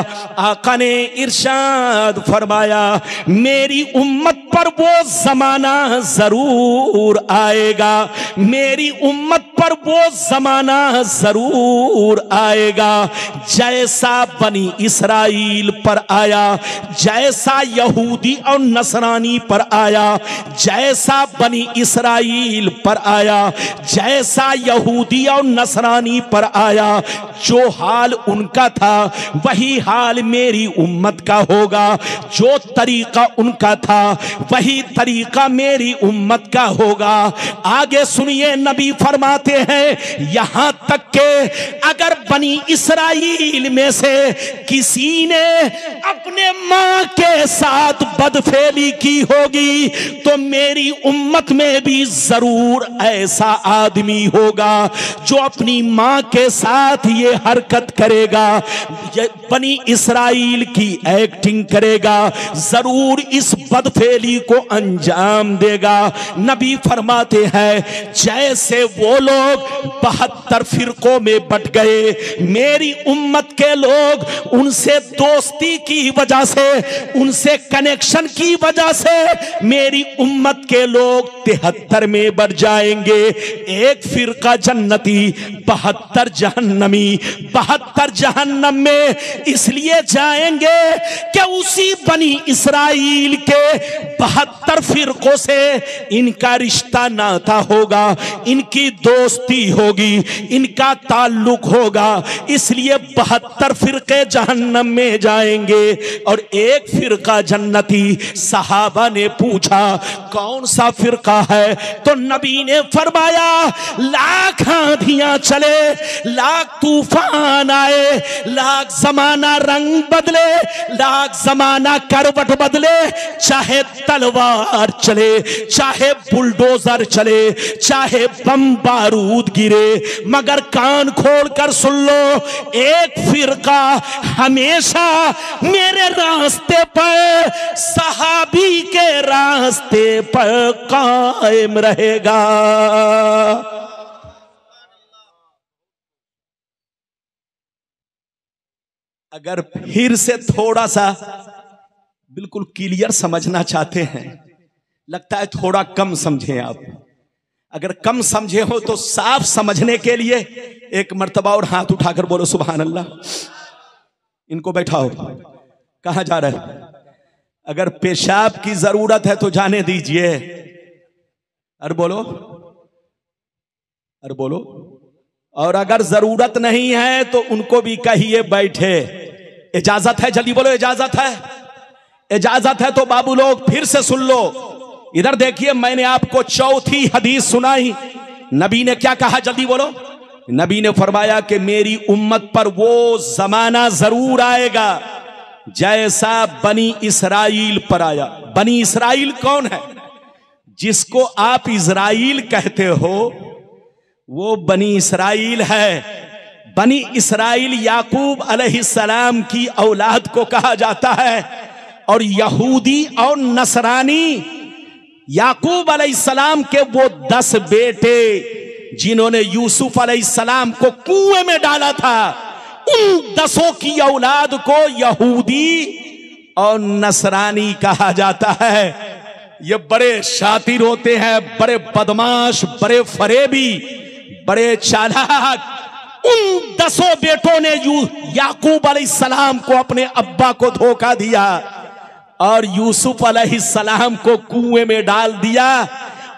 आका ने इरशाद फरमाया, मेरी उम्मत पर वो जमाना जरूर आएगा, मेरी उम्मत पर वो जमाना जरूर आएगा जैसा बनी इसराइल पर आया, जैसा यहूदी और नसरानी पर आया, जैसा बनी इसराइल पर आया, जैसा यहूदी और नसरानी पर आया। जो हाल उनका था वही हाल मेरी उम्मत का होगा, जो तरीका उनका था वही तरीका मेरी उम्मत का होगा। आगे सुनिए, नबी फरमाते हैं यहां तक के अगर बनी इसराइल में से किसी ने अपने मां के साथ बदफेली की होगी तो मेरी उम्मत में भी जरूर ऐसा आदमी होगा जो अपनी मां के साथ ये हरकत करेगा, ये बनी इसराइल की एक्टिंग करेगा, जरूर इस बदफेली को अंजाम देगा। नबी फरमाते हैं जैसे वो लोग 72 फिरकों में बट गए, मेरी उम्मत के लोग उनसे दोस्ती की वजह से, उनसे कनेक्शन की वजह से मेरी उम्मत के लोग 73 में बढ़ जाएंगे। एक फिरका जन्नती, 72 जहन्नमी। 72 जहन्नम में इसलिए जाएंगे कि उसी बनी इसराइल के 72 फिरकों से इनका रिश्ता नाता होगा, इनकी दोस्ती होगी, इनका ताल्लुक होगा, इसलिए 72 फिरके जहन्नम में जाएंगे और एक फिरका जन्नती। सहाबा ने पूछा कौन सा फिरका है? तो नबी ने फरमाया लाख आंधियां चले, लाख तूफान आए, लाख जमाना रंग बदले, लाख जमाना करवट बदले, चाहे तलवार चले, चाहे बुलडोजर चले, चाहे बम बारूद गिरे, मगर कान खोल कर सुन लो, एक फिरका हमेशा मेरे रास्ते पर, सहाबी के रास्ते पर कायम रहेगा। अगर फिर से थोड़ा सा बिल्कुल क्लियर समझना चाहते हैं, लगता है थोड़ा कम समझे आप, अगर कम समझे हो तो साफ समझने के लिए एक मर्तबा और हाथ उठाकर बोलो सुभान अल्लाह। इनको बैठाओ, कहां जा रहे हैं? अगर पेशाब की जरूरत है तो जाने दीजिए। अरे बोलो, अरे बोलो। और अगर जरूरत नहीं है तो उनको भी कहिए बैठे। इजाजत है? जल्दी बोलो इजाजत है। इजाजत है तो बाबू लोग फिर से सुन लो। इधर देखिए, मैंने आपको चौथी हदीस सुनाई। नबी ने क्या कहा? जल्दी बोलो। नबी ने फरमाया कि मेरी उम्मत पर वो जमाना जरूर आएगा जैसा बनी इसराइल पर आया। बनी इसराइल कौन है? जिसको आप इजराइल कहते हो वो बनी इसराइल है। बनी इसराइल याकूब अलैहिस्सलाम की औलाद को कहा जाता है। और यहूदी और नसरानी याकूब अलैहिस्सलाम के वो 10 बेटे जिन्होंने यूसुफ अलैहिस्सलाम को कुएं में डाला था, उन 10 की औलाद को यहूदी और नसरानी कहा जाता है। ये बड़े शातिर होते हैं, बड़े बदमाश, बड़े फरेबी, बड़े चालाक। उन 10 बेटों ने याकूब अलैहिस्सलाम को, अपने अब्बा को धोखा दिया और यूसुफ अलैहिस्सलाम को कुएं में डाल दिया।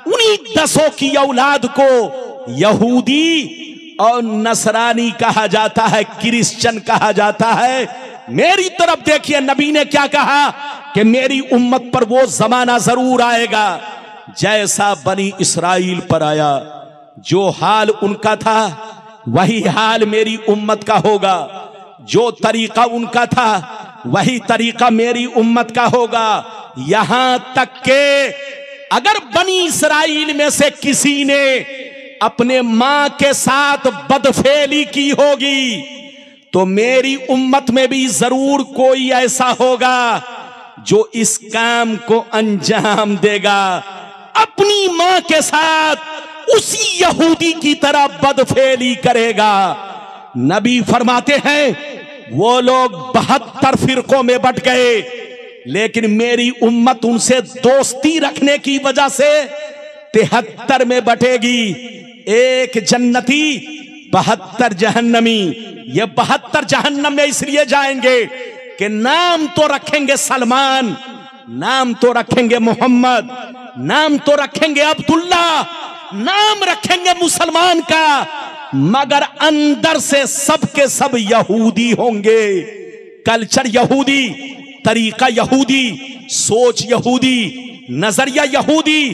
उन्हीं 10 की औलाद को यहूदी और नसरानी कहा जाता है, क्रिश्चियन कहा जाता है। मेरी तरफ देखिए, नबी ने क्या कहा कि मेरी उम्मत पर वो जमाना जरूर आएगा जैसा बनी इसराइल पर आया। जो हाल उनका था वही हाल मेरी उम्मत का होगा, जो तरीका उनका था वही तरीका मेरी उम्मत का होगा। यहां तक के अगर बनी इसराइल में से किसी ने अपने मां के साथ बदफेली की होगी तो मेरी उम्मत में भी जरूर कोई ऐसा होगा जो इस काम को अंजाम देगा अपनी मां के साथ उसी यहूदी की तरह बदफेली करेगा। नबी फरमाते हैं वो लोग 72 फिरकों में बट गए, लेकिन मेरी उम्मत उनसे दोस्ती रखने की वजह से 73 में बटेगी। एक जन्नती 72 जहन्नमी। ये 72 जहन्नम में इसलिए जाएंगे कि नाम तो रखेंगे सलमान, नाम तो रखेंगे मोहम्मद, नाम तो रखेंगे अब्दुल्ला, नाम रखेंगे मुसलमान का, मगर अंदर से सब के सब यहूदी होंगे। कल्चर यहूदी, तरीका यहूदी, सोच यहूदी, नजरिया यहूदी,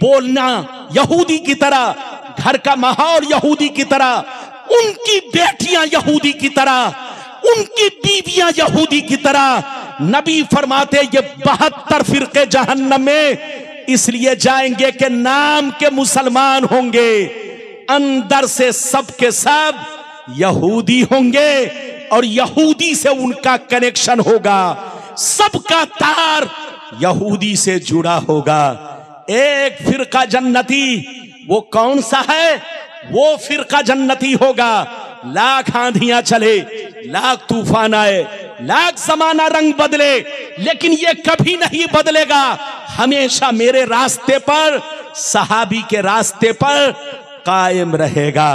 बोलना यहूदी की तरह, घर का माहौल यहूदी की तरह, उनकी बेटियां यहूदी की तरह, उनकी बीवियां यहूदी की तरह। नबी फरमाते ये 72 फिरके जहन्नम में इसलिए जाएंगे कि नाम के मुसलमान होंगे, अंदर से सब के सब यहूदी होंगे और यहूदी से उनका कनेक्शन होगा, सबका तार यहूदी से जुड़ा होगा। एक फिरका जन्नती, वो कौन सा है? वो फिरका जन्नती होगा। लाख आंधियां चले, लाख तूफान आए, लाख जमाना रंग बदले, लेकिन ये कभी नहीं बदलेगा। हमेशा मेरे रास्ते पर, सहाबी के रास्ते पर कायम रहेगा।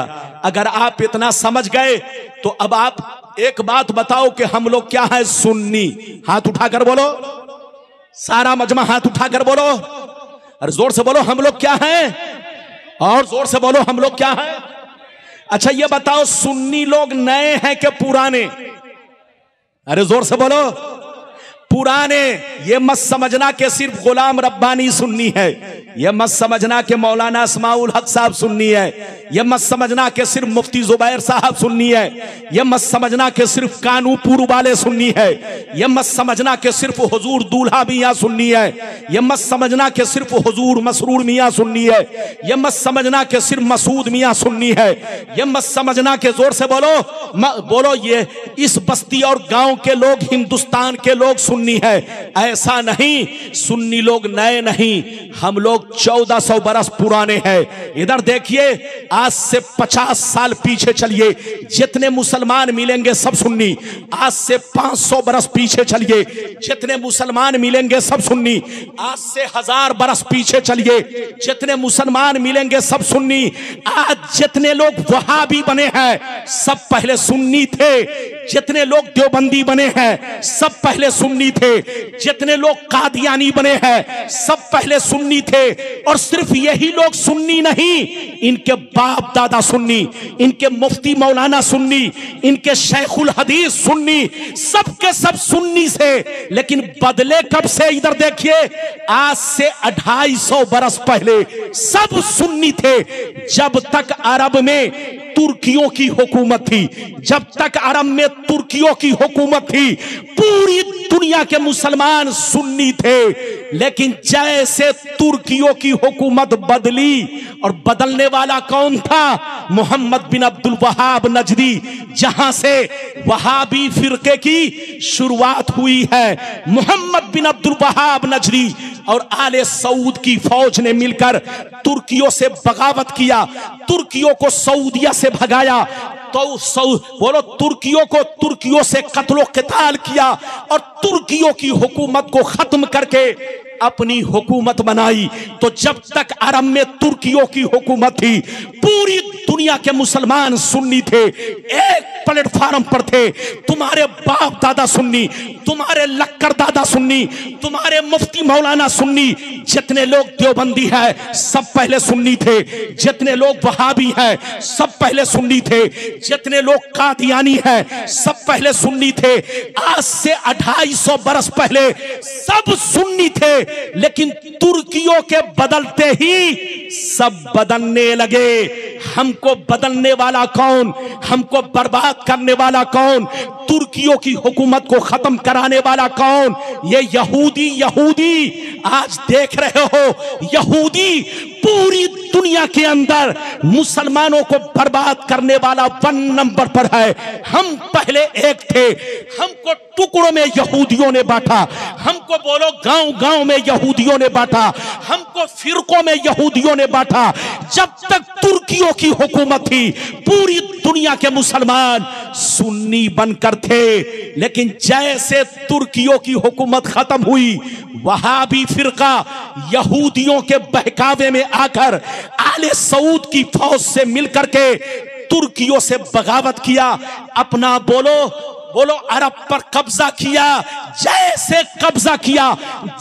अगर आप इतना समझ गए तो अब आप एक बात बताओ कि हम लोग क्या है? सुन्नी। हाथ उठाकर बोलो, सारा मजमा हाथ उठाकर बोलो, और जोर से बोलो हम लोग क्या हैं, और जोर से बोलो हम लोग क्या हैं। अच्छा ये बताओ सुन्नी लोग नए हैं कि पुराने? अरे जोर से बोलो, पुराने। ये मत समझना कि सिर्फ गुलाम रब्बानी सुन्नी है, ये मत समझना कि मौलाना अस्माउल हक साहब सुन्नी है, ये मत समझना कि सिर्फ मुफ्ती जुबैर साहब सुन्नी है, ये मत समझना कि सिर्फ कानूपुर वाले सुन्नी है, ये मत समझना कि सिर्फ हुजूर दूल्हा मियां सुन्नी है, ये मत समझना कि सिर्फ हुजूर मसरूर मियां सुन्नी है, ये मत समझना कि सिर्फ मसूद मियां सुन्नी है, ये मत समझना कि जोर से बोलो बोलो ये इस बस्ती और गांव के लोग, हिंदुस्तान के लोग सुन्नी है। ऐसा नहीं, सुन्नी लोग नए नहीं, हम लोग 1400 बरस पुराने हैं। इधर देखिए, आज से 50 साल पीछे चलिए, जितने मुसलमान मिलेंगे सब सुन्नी। आज से 500 बरस पीछे चलिए, जितने मुसलमान मिलेंगे सब सुन्नी। आज से 1000 बरस पीछे चलिए, जितने मुसलमान मिलेंगे सब सुन्नी। आज जितने लोग वहाबी बने हैं सब पहले सुन्नी थे, जितने लोग देवबंदी बने हैं सब पहले सुन्नी थे, जितने लोग कादियानी बने हैं सब पहले सुन्नी थे। और सिर्फ यही लोग सुन्नी नहीं, इनके बाप दादा सुन्नी, इनके मुफ्ती मौलाना सुन्नी, इनके शेखुल हदीस सुन्नी, सब के सब सुन्नी से। लेकिन बदले कब से? इधर देखिए, आज से 250 बरस पहले सब सुन्नी थे। जब तक अरब में तुर्कियों की हुकूमत थी, जब तक अरब में तुर्कियों की हुकूमत थी, पूरी दुनिया के मुसलमान सुन्नी थे। लेकिन जैसे तुर्कियों की हुकूमत बदली, और बदलने वाला कौन था? मोहम्मद बिन अब्दुल वहाब नजदी, जहां से वहाबी फिरके की शुरुआत हुई है। मोहम्मद बिन अब्दुल वहाब नजदी और आले सऊद की फौज ने मिलकर तुर्कियों से बगावत किया, तुर्कियों को सऊदिया से भगाया। तो बोलो, तुर्कियों को तुर्कियों से कत्लो क़िताल किया और तुर्कियों की हुकूमत को खत्म करके अपनी हुकूमत बनाई। तो जब तक अरब में तुर्कियों की हुकूमत थी, पूरी दुनिया के मुसलमान सुन्नी थे, एक प्लेटफार्म पर थे। तुम्हारे बाप दादा सुन्नी, तुम्हारे लक्कर दादा सुन्नी, तुम्हारे मुफ्ती मौलाना सुन्नी, जितने लोग देवबंदी है सब पहले सुन्नी थे, जितने लोग वहाबी है सब पहले सुन्नी थे, जितने लोग कादियानी है सब पहले सुन्नी थे। आज से 250 बरस पहले सब सुन्नी थे, लेकिन तुर्कियों के बदलते ही सब बदलने लगे। हमको बदलने वाला कौन? हमको बर्बाद करने वाला कौन? तुर्कियों की हुकूमत को खत्म कराने वाला कौन? ये यहूदी। आज देख रहे हो यहूदी पूरी दुनिया के अंदर मुसलमानों को बर्बाद करने वाला 1 नंबर पर है। हम पहले एक थे, हमको टुकड़ों में यहूदियों ने बांटा, हमको बोलो गांव गांव में यहूदियों ने बांटा, हमको फिरकों में यहूदियों ने बांटा। जब तक तुर्कियों की हुकूमत थी पूरी दुनिया के मुसलमान सुन्नी बनकर थे, लेकिन जैसे तुर्कियों की हुकूमत खत्म हुई, वहाबी फिरका यहूदियों के बहकावे में आकर आले सऊद की फौज से मिलकर के तुर्कियों से बगावत किया, अपना बोलो अरब पर कब्जा किया। जैसे कब्जा किया,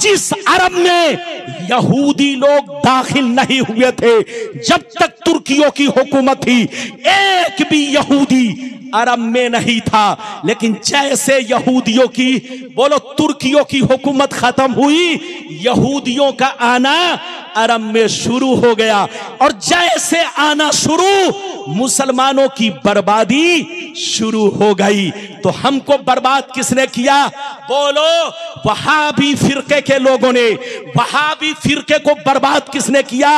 जिस अरब में यहूदी लोग दाखिल नहीं हुए थे, जब तक तुर्कियों की हुकूमत थी एक भी यहूदी अरब में नहीं था। लेकिन जैसे यहूदियों की तुर्कियों की हुकूमत खत्म हुई, यहूदियों का आना अरब में शुरू हो गया, और जैसे आना शुरू, मुसलमानों की बर्बादी शुरू हो गई। तो हमको बर्बाद किसने किया? बोलो वहाबी फिरके के लोगों ने। वहाबी फिरके को बर्बाद किसने किया?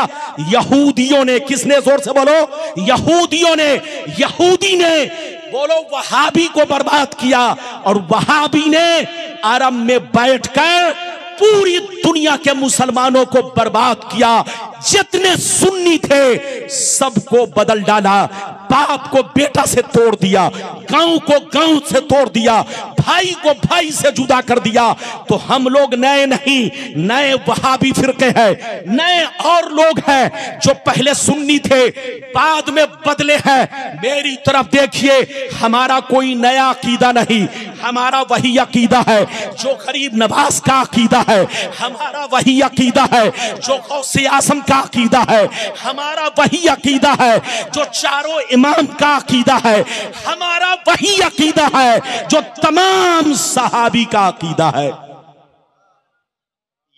यहूदियों ने। किसने? जोर से बोलो। यहूदियों ने। यहूदी ने बोलो वहाबी को बर्बाद किया, और वहाबी ने अरब में बैठकर पूरी दुनिया के मुसलमानों को बर्बाद किया। जितने सुन्नी थे सबको बदल डाला, बाप को बेटा से तोड़ दिया, गांव को गांव से तोड़ दिया, भाई को भाई से जुदा कर दिया। तो हम लोग नए नहीं, नए वहाबी फिरके हैं, नए और लोग हैं जो पहले सुन्नी थे बाद में बदले हैं। मेरी तरफ देखिए, हमारा कोई नया अकीदा नहीं, हमारा वही अकीदा है जो गरीब नवाज का अकीदा है, हमारा वही अकीदा है जो गौसे आजम का अकीदा है, हमारा वही अकीदा है जो चारों इमाम का अकीदा है, हमारा वही अकीदा है जो तमाम सहाबी का अकीदा है।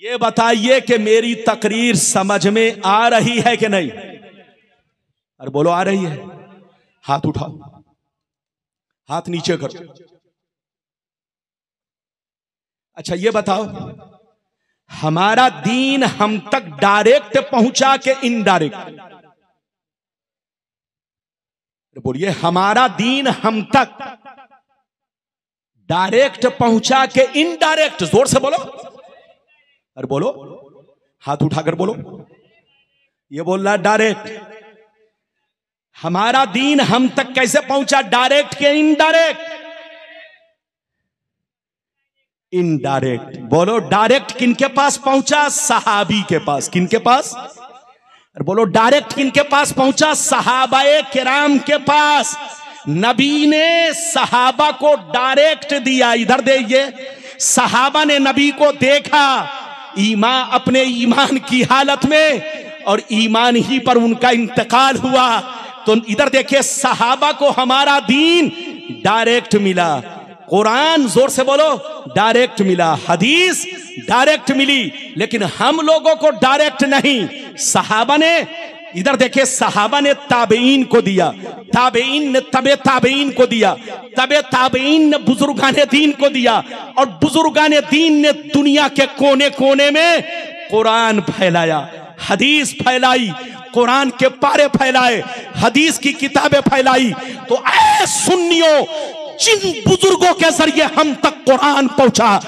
ये बताइए कि मेरी तकरीर समझ में आ रही है कि नहीं? अरे बोलो आ रही है? हाथ उठाओ, हाथ नीचे करो। अच्छा ये बताओ, हमारा दीन हम तक डायरेक्ट पहुंचा के इनडायरेक्ट? बोलिए, हमारा दीन हम तक डायरेक्ट पहुंचा के इनडायरेक्ट? जोर से बोलो। अरे बोलो, हाथ उठाकर बोलो। ये बोल रहा डायरेक्ट। हमारा दीन हम तक कैसे पहुंचा? डायरेक्ट के इनडायरेक्ट? इनडायरेक्ट। बोलो, डायरेक्ट किनके पास पहुंचा? सहाबी के पास। किनके पास? बोलो, डायरेक्ट किनके पास पहुंचा? सहाबाए किराम के पास। नबी ने सहाबा को डायरेक्ट दिया। इधर देखिए, सहाबा ने नबी को देखा अपने ईमान की हालत में, और ईमान ही पर उनका इंतकाल हुआ। तो इधर देखिए, सहाबा को हमारा दीन डायरेक्ट मिला। कुरान, जोर से बोलो, डायरेक्ट मिला। हदीस डायरेक्ट मिली, लेकिन हम लोगों को डायरेक्ट नहीं। सहाबा ने, इधर देखिए, सहाबा ने ताबेईन को दिया, ताबेईन ने तबे ताबेईन को दिया, तबे ताबेईन ने बुजुर्गाने दीन को दिया, और बुजुर्गाने दीन ने दुनिया के कोने कोने में कुरान फैलाया, हदीस फैलाई, कुरान के पारे फैलाए, हदीस की किताबें फैलाई। तो ऐ सुन्नियों, जिन बुजुर्गों के जरिए हम तक कुरान पहुंचा,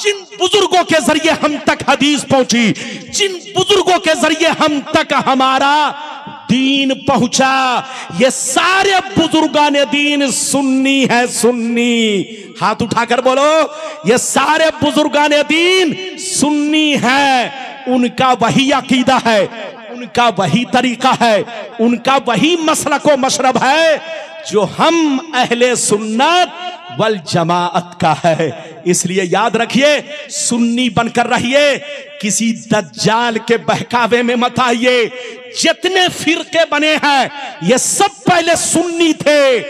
जिन बुजुर्गों के जरिए हम तक हदीस पहुंची, जिन बुजुर्गों के जरिए हम तक हमारा दीन पहुंचा, ये सारे बुजुर्गाने दीन सुन्नी है। सुन्नी, हाथ उठाकर बोलो, ये सारे बुजुर्गाने दीन सुन्नी है। उनका वही अकीदा है, उनका वही तरीका है, उनका वही मसलक व मशरब है जो हम अहले सुन्नत वल जमाअत का है। इसलिए याद रखिए, सुन्नी बनकर रहिए, किसी दज्जाल के बहकावे में मत आइए। जितने फिरके बने हैं ये सब पहले सुन्नी थे,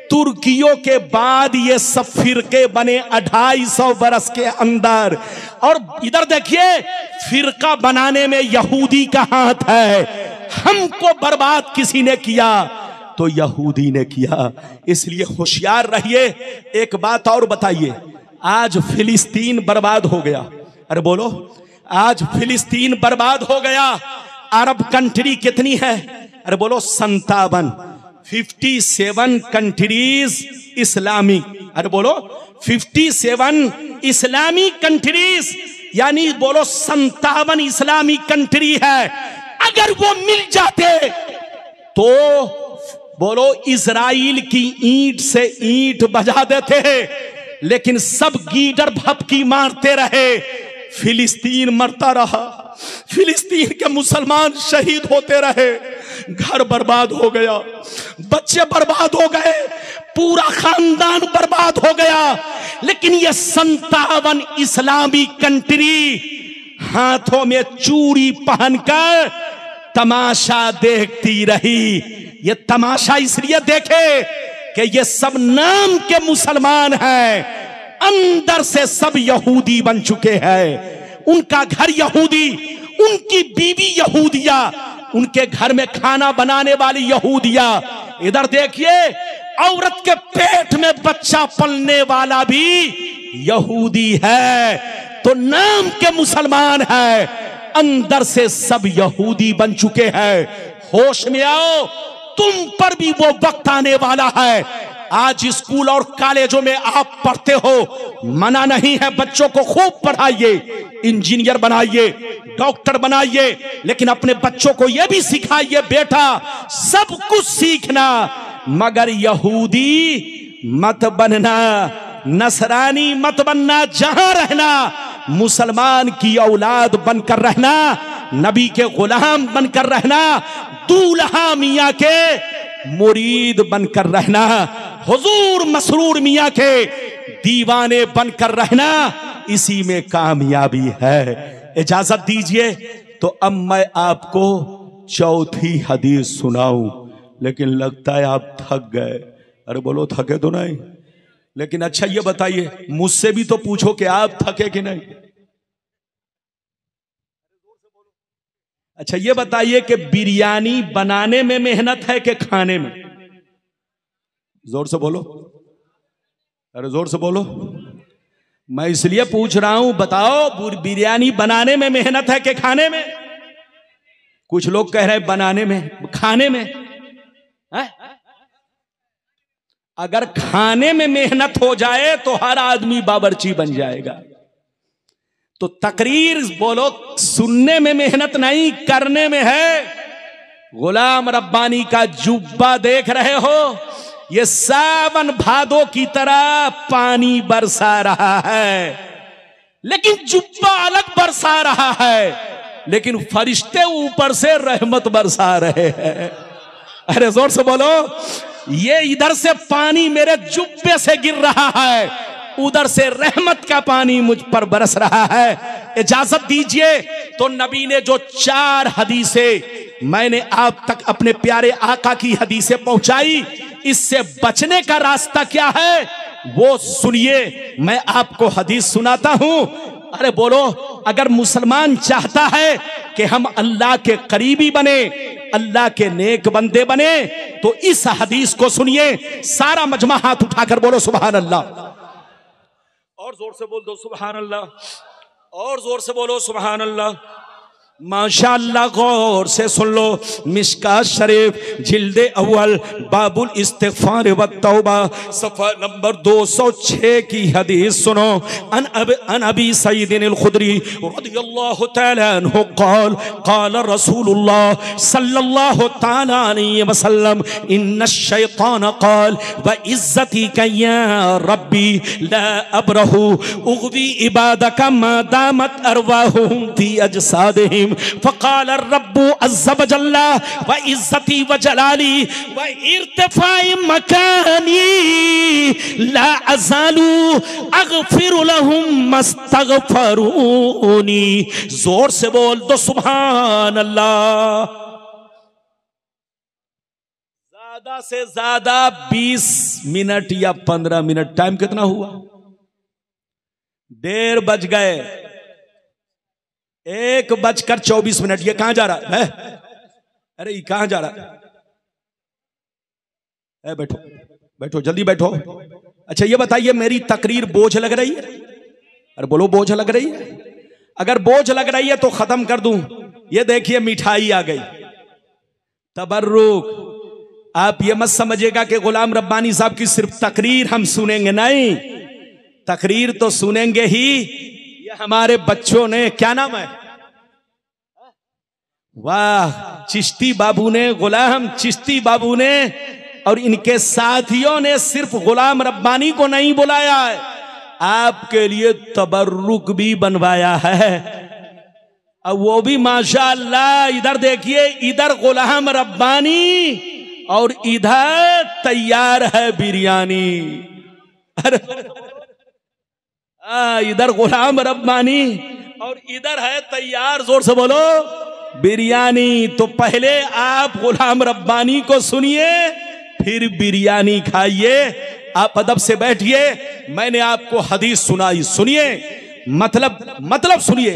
तुर्कियों के बाद ये सब फिरके बने 250 बरस के अंदर। और इधर देखिए, फिरका बनाने में यहूदी का हाथ है। हमको बर्बाद किसी ने किया? तो यहूदी ने किया। इसलिए होशियार रहिए। एक बात और बताइए, आज फिलिस्तीन बर्बाद हो गया। अरे बोलो, आज फिलिस्तीन बर्बाद हो गया। अरब कंट्री कितनी है? अरे बोलो 57। 57 कंट्रीज इस्लामिक। अरे बोलो 57 इस्लामिक कंट्रीज, यानी बोलो 57 इस्लामिक कंट्री है। अगर वो मिल जाते तो बोलो इजराइल की ईंट से ईंट बजा देते, लेकिन सब गीदड़ भपकी मारते रहे, फिलिस्तीन मरता रहा, फिलिस्तीन के मुसलमान शहीद होते रहे, घर बर्बाद हो गया, बच्चे बर्बाद हो गए, पूरा खानदान बर्बाद हो गया। लेकिन ये 57 इस्लामी कंट्री हाथों में चूड़ी पहनकर तमाशा देखती रही। ये तमाशा इसलिए देखे कि ये सब नाम के मुसलमान हैं, अंदर से सब यहूदी बन चुके हैं। उनका घर यहूदी, उनकी बीवी यहूदिया, उनके घर में खाना बनाने वाली यहूदिया। इधर देखिए, औरत के पेट में बच्चा पलने वाला भी यहूदी है। तो नाम के मुसलमान है, अंदर से सब यहूदी बन चुके हैं। होश में आओ, तुम पर भी वो वक्त आने वाला है। आज स्कूल और कॉलेजों में आप पढ़ते हो, मना नहीं है, बच्चों को खूब पढ़ाइए, इंजीनियर बनाइए, डॉक्टर बनाइए, लेकिन अपने बच्चों को यह भी सिखाइए, बेटा सब कुछ सीखना, मगर यहूदी मत बनना, नसरानी मत बनना, जहां रहना मुसलमान की औलाद बनकर रहना, नबी के गुलाम बनकर रहना, दूल्हा मियां के मुरीद बनकर रहना, हुजूर मसरूर मियां के दीवाने बनकर रहना, इसी में कामयाबी है। इजाजत दीजिए तो अब मैं आपको चौथी हदीस सुनाऊं, लेकिन लगता है आप थक गए। अरे बोलो, थके तो नहीं? लेकिन अच्छा ये बताइए, मुझसे भी तो पूछो कि आप थके कि नहीं। अच्छा ये बताइए कि बिरयानी बनाने में मेहनत है कि खाने में? जोर से बोलो, अरे जोर से बोलो। मैं इसलिए पूछ रहा हूं, बताओ बिरयानी बनाने में मेहनत है कि खाने में? कुछ लोग कह रहे हैं बनाने में, खाने में है? अगर खाने में मेहनत हो जाए तो हर आदमी बावर्ची बन जाएगा। तो तकरीर बोलो सुनने में मेहनत नहीं, करने में है। गुलाम रब्बानी का जुब्बा देख रहे हो, ये सावन भादो की तरह पानी बरसा रहा है, लेकिन जुब्बा अलग बरसा रहा है, लेकिन फरिश्ते ऊपर से रहमत बरसा रहे हैं। अरे जोर से बोलो, ये इधर से पानी मेरे जुब्बे से गिर रहा है, उधर से रहमत का पानी मुझ पर बरस रहा है। इजाजत दीजिए तो नबी ने जो 4 हदीसें मैंने आप तक अपने प्यारे आका की हदीसें पहुंचाई, इससे बचने का रास्ता क्या है वो सुनिए। मैं आपको हदीस सुनाता हूं। अरे बोलो, अगर मुसलमान चाहता है कि हम अल्लाह के करीबी बने, अल्लाह के नेक बंदे बने, तो इस हदीस को सुनिए। सारा मजमा हाथ उठाकर बोलो सुभान अल्लाह, और जोर से बोल दो सुभान अल्लाह, और जोर से बोलो सुभान अल्लाह। माशाअल्लाह, गौर से सुन लो। मिशकात शरीफ जिल्दे अव्वल बाबुल इस्तिगफार व तौबा सफ़ा नंबर 206 की हदीस सुनो। अन अबी सईदिन अल खुदरी रदियल्लाहु तआला अन्हु क़ाल क़ाल रसूलुल्लाह सल्लल्लाहु तआला अलैहि वसल्लम इन्न शैतान क़ाल व इज़्ज़ती का या रब्बी ला अबरहु उग़वी इबादका मा दामत अरवाहुहुम फी अजसादिहिम फ़क़ाल रब्बु अज़्ज़ व जल्ल व इज़्ज़ती व जलाली व इर्तिफ़ाई मकानी ला अज़ालू अग़फ़िरु लहुम मस्तग़फ़रूनी। जोर से बोल दो सुभान अल्लाह। ज्यादा से ज्यादा 20 मिनट या 15 मिनट, टाइम कितना हुआ? 1:30 बज गए, 1:24 ये कहां जा रहा है? अरे ये कहां जा रहा है? बैठो बैठो, जल्दी बैठो। अच्छा ये बताइए, मेरी तकरीर बोझ लग रही है? अरे बोलो, बोझ लग रही है? अगर बोझ लग रही है तो खत्म कर दूं। ये देखिए मिठाई आ गई, तबर्रुक। आप ये मत समझिएगा कि गुलाम रब्बानी साहब की सिर्फ तकरीर हम सुनेंगे, नहीं, तकरीर तो सुनेंगे ही। ये हमारे बच्चों ने, क्या नाम है, वाह, चिश्ती बाबू ने, गुलाम चिश्ती बाबू ने और इनके साथियों ने सिर्फ गुलाम रब्बानी को नहीं बुलाया है, आपके लिए तबर्रुक भी बनवाया है। अब वो भी माशाअल्लाह, इधर देखिए, इधर गुलाम रब्बानी और इधर तैयार है बिरयानी। अरे इधर गुलाम रब्बानी और इधर है तैयार, जोर से बोलो, बिरयानी। तो पहले आप गुलाम रब्बानी को सुनिए, फिर बिरयानी खाइए। आप अदब से बैठिए। मैंने आपको हदीस सुनाई, सुनिए, मतलब सुनिए,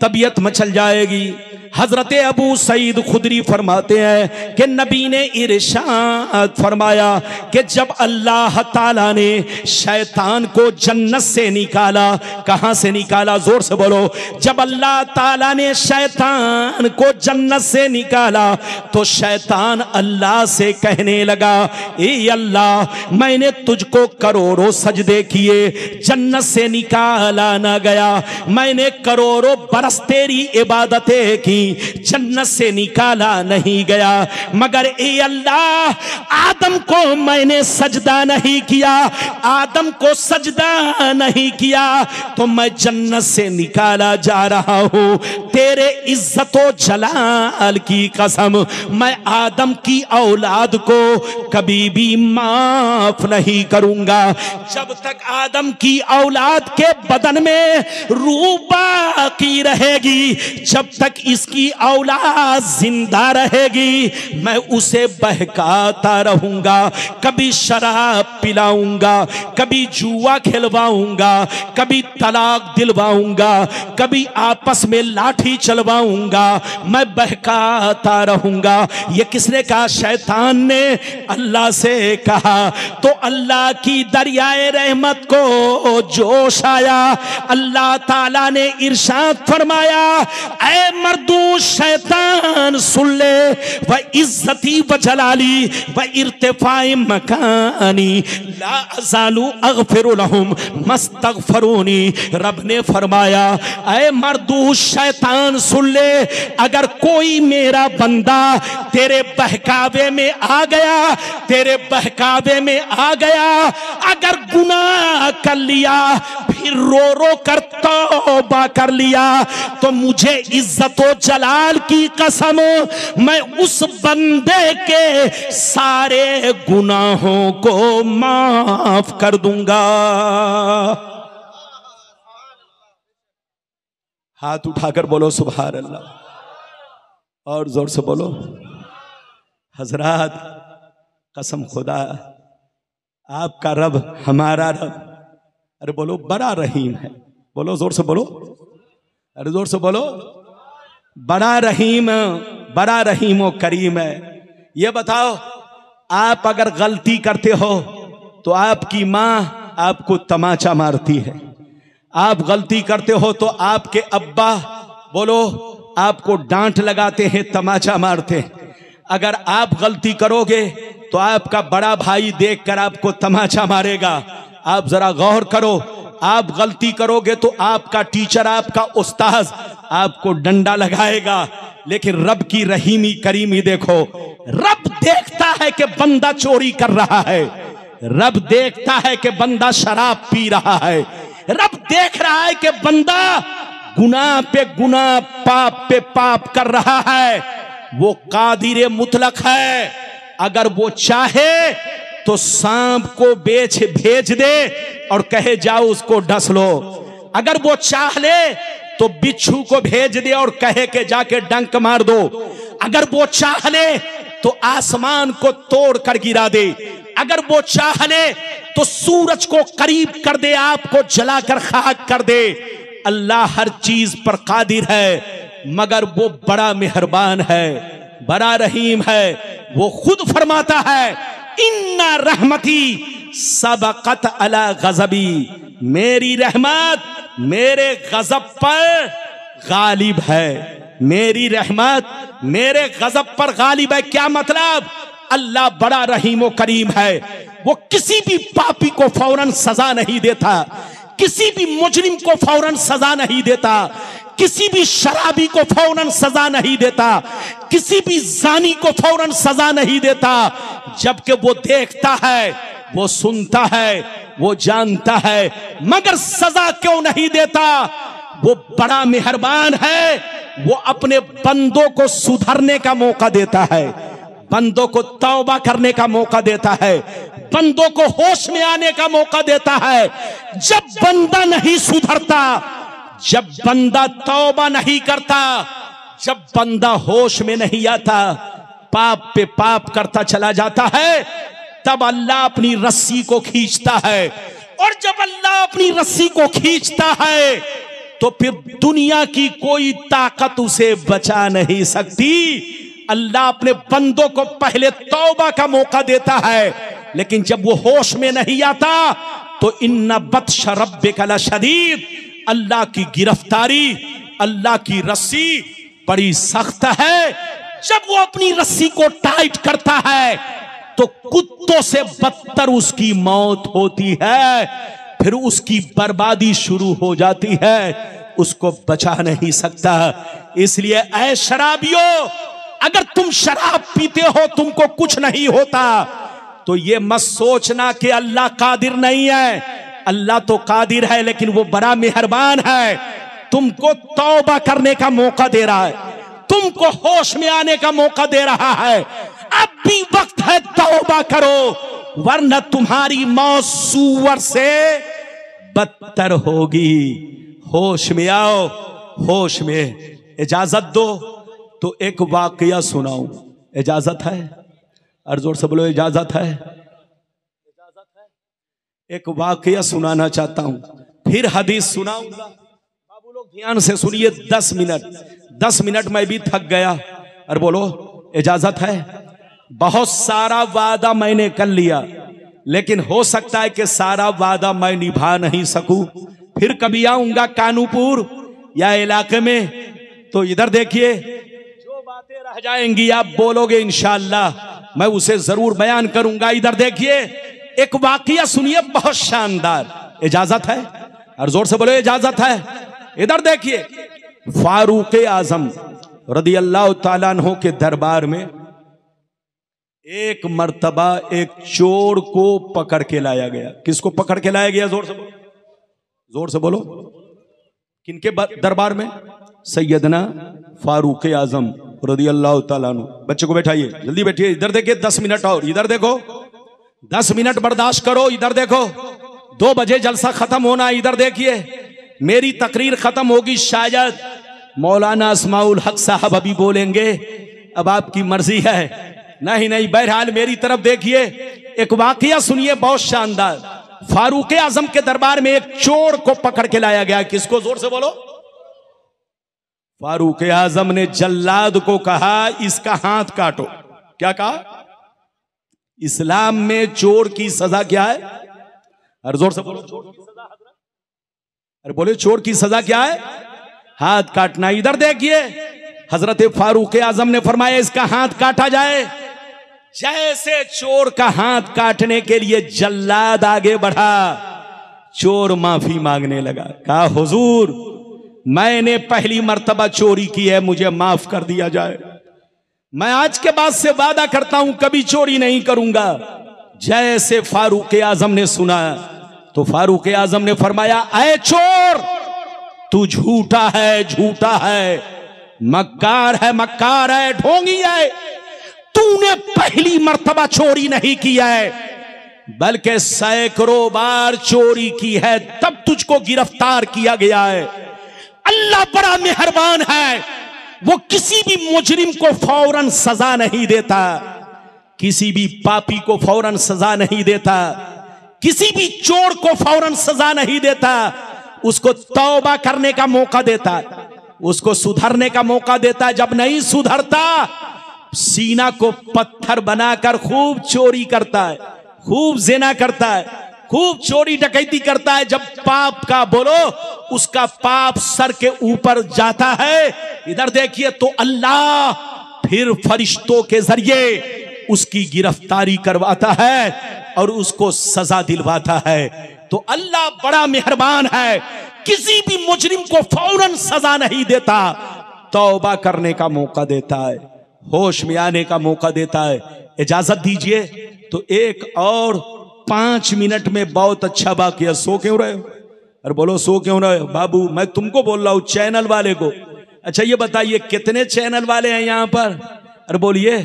तबीयत मचल जाएगी। हजरत अबू सईद खुदरी फरमाते हैं कि नबी ने इरशाद फरमाया कि जब अल्लाह ताला ने शैतान को जन्नत से निकाला, कहां से निकाला, जोर से बोलो, जब अल्लाह ताला ने शैतान को जन्नत से निकाला तो शैतान अल्लाह से कहने लगा, ए अल्लाह, मैंने तुझको करोड़ों सजदे किए, जन्नत से निकाला ना गया, मैंने करोड़ों बरस तेरी इबादतें की, जन्नत से निकाला नहीं गया, मगर ए अल्लाह, आदम को मैंने सजदा नहीं किया, आदम को सजदा नहीं किया तो मैं जन्नत से निकाला जा रहा हूं। तेरे इज्जतो जलाल की कसम, मैं आदम की औलाद को कभी भी माफ नहीं करूंगा। जब तक आदम की औलाद के बदन में रूह बाकी रहेगी, जब तक इसकी औलाद जिंदा रहेगी, मैं उसे बहकाता रहूंगा, कभी शराब पिलाऊंगा, कभी जुआ खिलवाऊंगा, कभी तलाक दिलवाऊंगा, कभी आपस में लाठी चलवाऊंगा, मैं बहकाता रहूंगा। ये किसने कहा? शैतान ने अल्लाह से कहा। तो अल्लाह की दरियाए रहमत को जोश आया, अल्लाह ताला ने इरशाद फरमाया, ऐ मर्दू शैतान सुन ले, व इज्जती व जलाली व इर्तिफाए मकानी ला अज़ालु अग़फ़िरु लहुम मस्तग़फ़िरूनी। रब ने फरमाया, ऐ मर्दू शैतान सुन ले, अगर कोई मेरा बंदा तेरे बहकावे में आ गया, तेरे बहकावे में आ गया, अगर गुनाह कर लिया, फिर रो रो कर तौबा कर लिया, तो मुझे इज्जतो जलाल की कसम, मैं उस बंदे के सारे गुनाहों को माफ कर दूंगा। हाथ उठाकर बोलो सुभान अल्लाह, और जोर से बोलो। हजरात, कसम खुदा, आपका रब, हमारा रब, अरे बोलो, बड़ा रहीम है। बोलो जोर से बोलो, अरे जोर से बोलो, बड़ा रहीम, बड़ा रहीम और करीम है। ये बताओ, आप अगर गलती करते हो तो आपकी मां आपको तमाचा मारती है, आप गलती करते हो तो आपके अब्बा, बोलो, आपको डांट लगाते हैं, तमाचा मारते हैं। अगर आप गलती करोगे तो आपका बड़ा भाई देखकर आपको तमाचा मारेगा। आप जरा गौर करो, आप गलती करोगे तो आपका टीचर, आपका उस्ताद आपको डंडा लगाएगा। लेकिन रब की रहीमी करीमी देखो, रब देखता है कि बंदा चोरी कर रहा है, रब देखता है कि बंदा शराब पी रहा है, रब देख रहा है कि बंदा गुनाह पे गुनाह, पाप पे पाप कर रहा है। वो कादिर मुतलक है, अगर वो चाहे तो सांप को भेज दे और कहे जाओ उसको डस लो। अगर वो चाह ले तो बिच्छू को भेज दे और कहे के जाके डंक मार दो। अगर वो चाह ले तो आसमान को तोड़ कर गिरा दे। अगर वो चाह ले तो सूरज को करीब कर दे, आपको जलाकर खाक कर दे। अल्लाह हर चीज पर कादिर है, मगर वो बड़ा मेहरबान है, बड़ा रहीम है। वो खुद फरमाता है, इन्ना रहमती सबकत अला गज़बी, मेरी रहमत मेरे गजब पर गालिब है, मेरी रहमत मेरे गजब पर गालिब है। क्या मतलब? अल्लाह बड़ा रहीम व करीम है, वो किसी भी पापी को फौरन सजा नहीं देता, किसी भी मुजरिम को फौरन सजा नहीं देता, किसी भी शराबी को फौरन सजा नहीं देता, किसी भी जानी को फौरन सजा नहीं देता। जबकि वो देखता है, वो सुनता है, वो जानता है, मगर सजा क्यों नहीं देता? वो बड़ा मेहरबान है, वो अपने बंदों को सुधरने का मौका देता है, बंदों को तौबा करने का मौका देता है, बंदों को होश में आने का मौका देता है। जब बंदा नहीं सुधरता, जब बंदा तौबा नहीं करता, जब बंदा होश में नहीं आता, पाप पे पाप करता चला जाता है, तब अल्लाह अपनी रस्सी को खींचता है। और जब अल्लाह अपनी रस्सी को खींचता है तो फिर दुनिया की कोई ताकत उसे बचा नहीं सकती। अल्लाह अपने बंदों को पहले तौबा का मौका देता है, लेकिन जब वो होश में नहीं आता तो इन्ना बत्श रब्बिका लशदीद, अल्लाह की गिरफ्तारी, अल्लाह की रस्सी बड़ी सख्त है। जब वो अपनी रस्सी को टाइट करता है तो कुत्तों से बदतर उसकी मौत होती है, फिर उसकी बर्बादी शुरू हो जाती है, उसको बचा नहीं सकता। इसलिए ऐ शराबियों, अगर तुम शराब पीते हो तुमको कुछ नहीं होता, तो ये मत सोचना कि अल्लाह कादिर नहीं है। अल्लाह तो कादिर है, लेकिन वो बड़ा मेहरबान है, तुमको तौबा करने का मौका दे रहा है, तुमको होश में आने का मौका दे रहा है। अब भी वक्त है, तौबा करो, वरना तुम्हारी मौत सूअर से बदतर होगी। होश में आओ, होश में। इजाजत दो तो एक वाकया सुनाऊं, इजाजत है? और जोर से बोलो, इजाजत है? इजाजत है? एक वाकया सुनाना चाहता हूं, फिर हदीस सुनाऊंगा। बाबू लोग ध्यान से सुनिए, 10 मिनट मैं भी थक गया। और बोलो, इजाजत है? बहुत सारा वादा मैंने कर लिया, लेकिन हो सकता है कि सारा वादा मैं निभा नहीं सकूं। फिर कभी आऊंगा कानूपुर या इलाके में, तो इधर देखिए, जो बातें रह जाएंगी आप बोलोगे इंशाअल्लाह, मैं उसे जरूर बयान करूंगा। इधर देखिए, एक वाकया सुनिए, बहुत शानदार। इजाजत है? और जोर से बोलो, इजाजत है? इधर देखिए, फारूक आजम रदी अल्लाह ताला अन्हु के दरबार में एक मर्तबा एक चोर को पकड़ के लाया गया। किसको पकड़ के लाया गया? जोर से बोलो, जोर से बोलो। किनके दरबार में? सैयदना फारूक आजम रदी अल्लाह ताला अन्हु। बच्चे को बैठाइए, जल्दी बैठिए। इधर देखिए, 10 मिनट और। इधर देखो, 10 मिनट बर्दाश्त करो। इधर देखो, 2 बजे जलसा खत्म होना। इधर देखिए, मेरी तकरीर खत्म होगी, शायद मौलाना अस्माउल हक साहब अभी बोलेंगे, अब आपकी मर्जी है। नहीं, बहरहाल मेरी तरफ देखिए, एक वाकया सुनिए, बहुत शानदार। फारूक आजम के दरबार में एक चोर को पकड़ के लाया गया। किसको? जोर से बोलो। फारूक आजम ने जल्लाद को कहा, इसका हाथ काटो। क्या कहा? इस्लाम में चोर की सजा क्या है? अरे जोर से बोलो, चोर की सजा? अरे बोले, चोर की सजा क्या है? हाथ काटना। इधर देखिए, हजरत फारूक आजम ने फरमाया, इसका हाथ काटा जाए। जैसे चोर का हाथ काटने के लिए जल्लाद आगे बढ़ा, चोर माफी मांगने लगा। कहा, हुजूर, मैंने पहली मर्तबा चोरी की है, मुझे माफ कर दिया जाए। मैं आज के बाद से वादा करता हूं कभी चोरी नहीं करूंगा। जैसे फारूक आजम ने सुना तो फारूक आजम ने फरमाया, ऐ चोर, तू झूठा है, झूठा है, मक्कार है, मक्कार है, ढोंगी है। तूने पहली मर्तबा चोरी नहीं किया है, बल्कि सैकड़ों बार चोरी की है, तब तुझको गिरफ्तार किया गया है। अल्लाह बड़ा मेहरबान है, वो किसी भी मुजरिम को फौरन सजा नहीं देता, किसी भी पापी को फौरन सजा नहीं देता, किसी भी चोर को फौरन सजा नहीं देता। उसको तौबा करने का मौका देता, उसको सुधरने का मौका देता। जब नहीं सुधरता, सीना को पत्थर बनाकर खूब चोरी करता है, खूब ज़िना करता है, खूब चोरी डकैती करता है। जब पाप का बोलो उसका पाप सर के ऊपर जाता है, इधर देखिए तो अल्लाह फिर फरिश्तों के जरिए उसकी गिरफ्तारी करवाता है और उसको सजा दिलवाता है। तो अल्लाह बड़ा मेहरबान है, किसी भी मुजरिम को फौरन सजा नहीं देता, तौबा करने का मौका देता है, होश में आने का मौका देता है। इजाजत दीजिए तो एक और 5 मिनट में बहुत अच्छा वाकया। सो क्यों रहे हो? अरे बोलो सो क्यों रहे हो? बाबू मैं तुमको बोल रहा हूं, चैनल वाले को। अच्छा ये बताइए कितने चैनल वाले हैं यहां पर? अरे बोलिए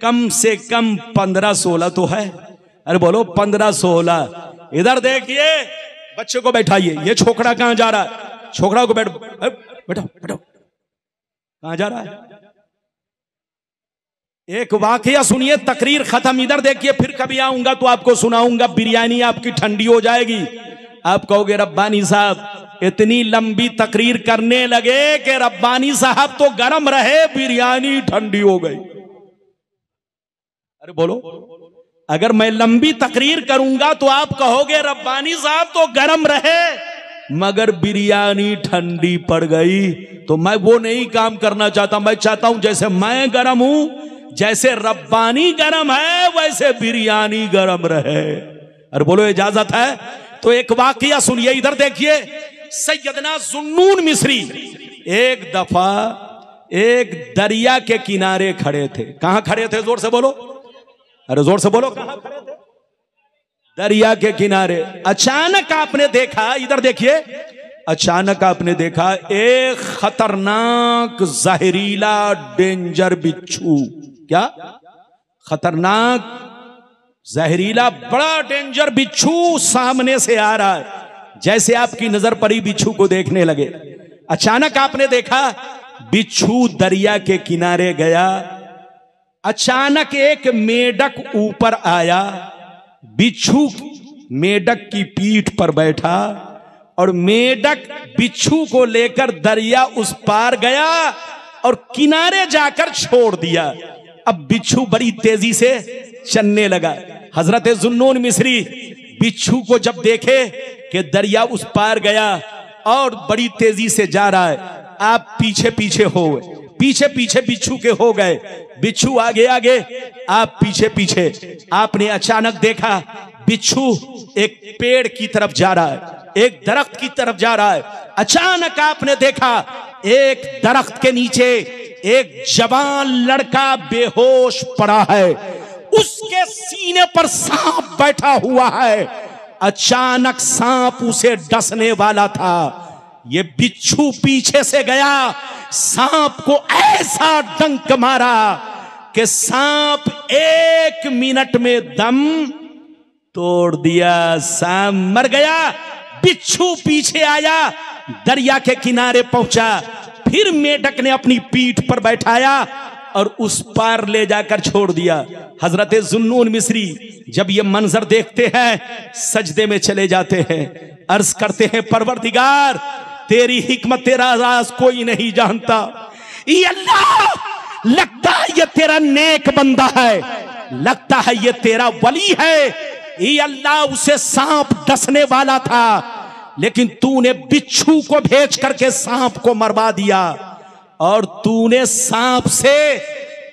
कम से कम 15-16 तो है। अरे बोलो 15-16। इधर देखिए, बच्चे को बैठाइए। ये छोकरा कहां जा रहा है? छोकरा को बैठो बैठो बैठो। कहां जा रहा है? एक वाकया सुनिए, तकरीर खत्म। इधर देखिए, फिर कभी आऊंगा तो आपको सुनाऊंगा, बिरयानी आपकी ठंडी हो जाएगी। आप कहोगे रब्बानी साहब इतनी लंबी तकरीर करने लगे कि रब्बानी साहब तो गरम रहे, बिरयानी ठंडी हो गई। अरे बोलो, अगर मैं लंबी तकरीर करूंगा तो आप कहोगे रब्बानी साहब तो गरम रहे मगर बिरयानी ठंडी पड़ गई। तो मैं वो नहीं काम करना चाहता। मैं चाहता हूं जैसे मैं गरम हूं, जैसे रब्बानी गरम है, वैसे बिरयानी गरम रहे। अरे बोलो इजाजत है? तो एक वाकया सुनिए, इधर देखिए। सैयदना जुन्नून मिस्री एक दफा एक दरिया के किनारे खड़े थे। कहां खड़े थे? जोर से बोलो, अरे जोर से बोलो, कहां खड़े थे? दरिया के किनारे। अचानक आपने देखा, इधर देखिए, अचानक आपने देखा एक खतरनाक जहरीला डेंजर बिच्छू। क्या? खतरनाक जहरीला बड़ा डेंजर बिच्छू सामने से आ रहा है। जैसे आपकी नजर पड़ी बिच्छू को देखने लगे, अचानक आपने देखा बिच्छू दरिया के किनारे गया। अचानक एक मेढक ऊपर आया, बिच्छू मेढक की पीठ पर बैठा और मेढक बिच्छू को लेकर दरिया उस पार गया और किनारे जाकर छोड़ दिया। अब बिच्छू बड़ी तेजी से चलने लगा। हजरत जुन्नून मिस्री बिच्छू को जब देखे कि दरिया उस पार गया और बड़ी तेजी से जा रहा है, आप पीछे पीछे हो गए, पीछे पीछे बिच्छू के हो गए। बिच्छू आगे आगे, आप पीछे पीछे। आपने अचानक देखा बिच्छू एक पेड़ की तरफ जा रहा है, एक दरख्त की तरफ जा रहा है। अचानक आपने देखा एक दरख्त के नीचे एक जवान लड़का बेहोश पड़ा है, उसके सीने पर सांप बैठा हुआ है। अचानक सांप उसे डसने वाला था। ये बिच्छू पीछे से गया, सांप को ऐसा डंक मारा कि सांप 1 मिनट में दम तोड़ दिया, सांप मर गया। बिच्छू पीछे आया, दरिया के किनारे पहुंचा, फिर मेढक ने अपनी पीठ पर बैठाया और उस पार ले जाकर छोड़ दिया। हजरत जुन्नून मिस्री जब ये मंजर देखते हैं सजदे में चले जाते हैं, अर्ज करते हैं परवरदिगार तेरी हिकमत तेरा राज कोई नहीं जानता। ये अल्लाह, लगता है ये तेरा नेक बंदा है, लगता है ये तेरा वली है। ये अल्लाह, उसे सांप डसने वाला था लेकिन तूने बिच्छू को भेज करके सांप को मरवा दिया और तूने सांप से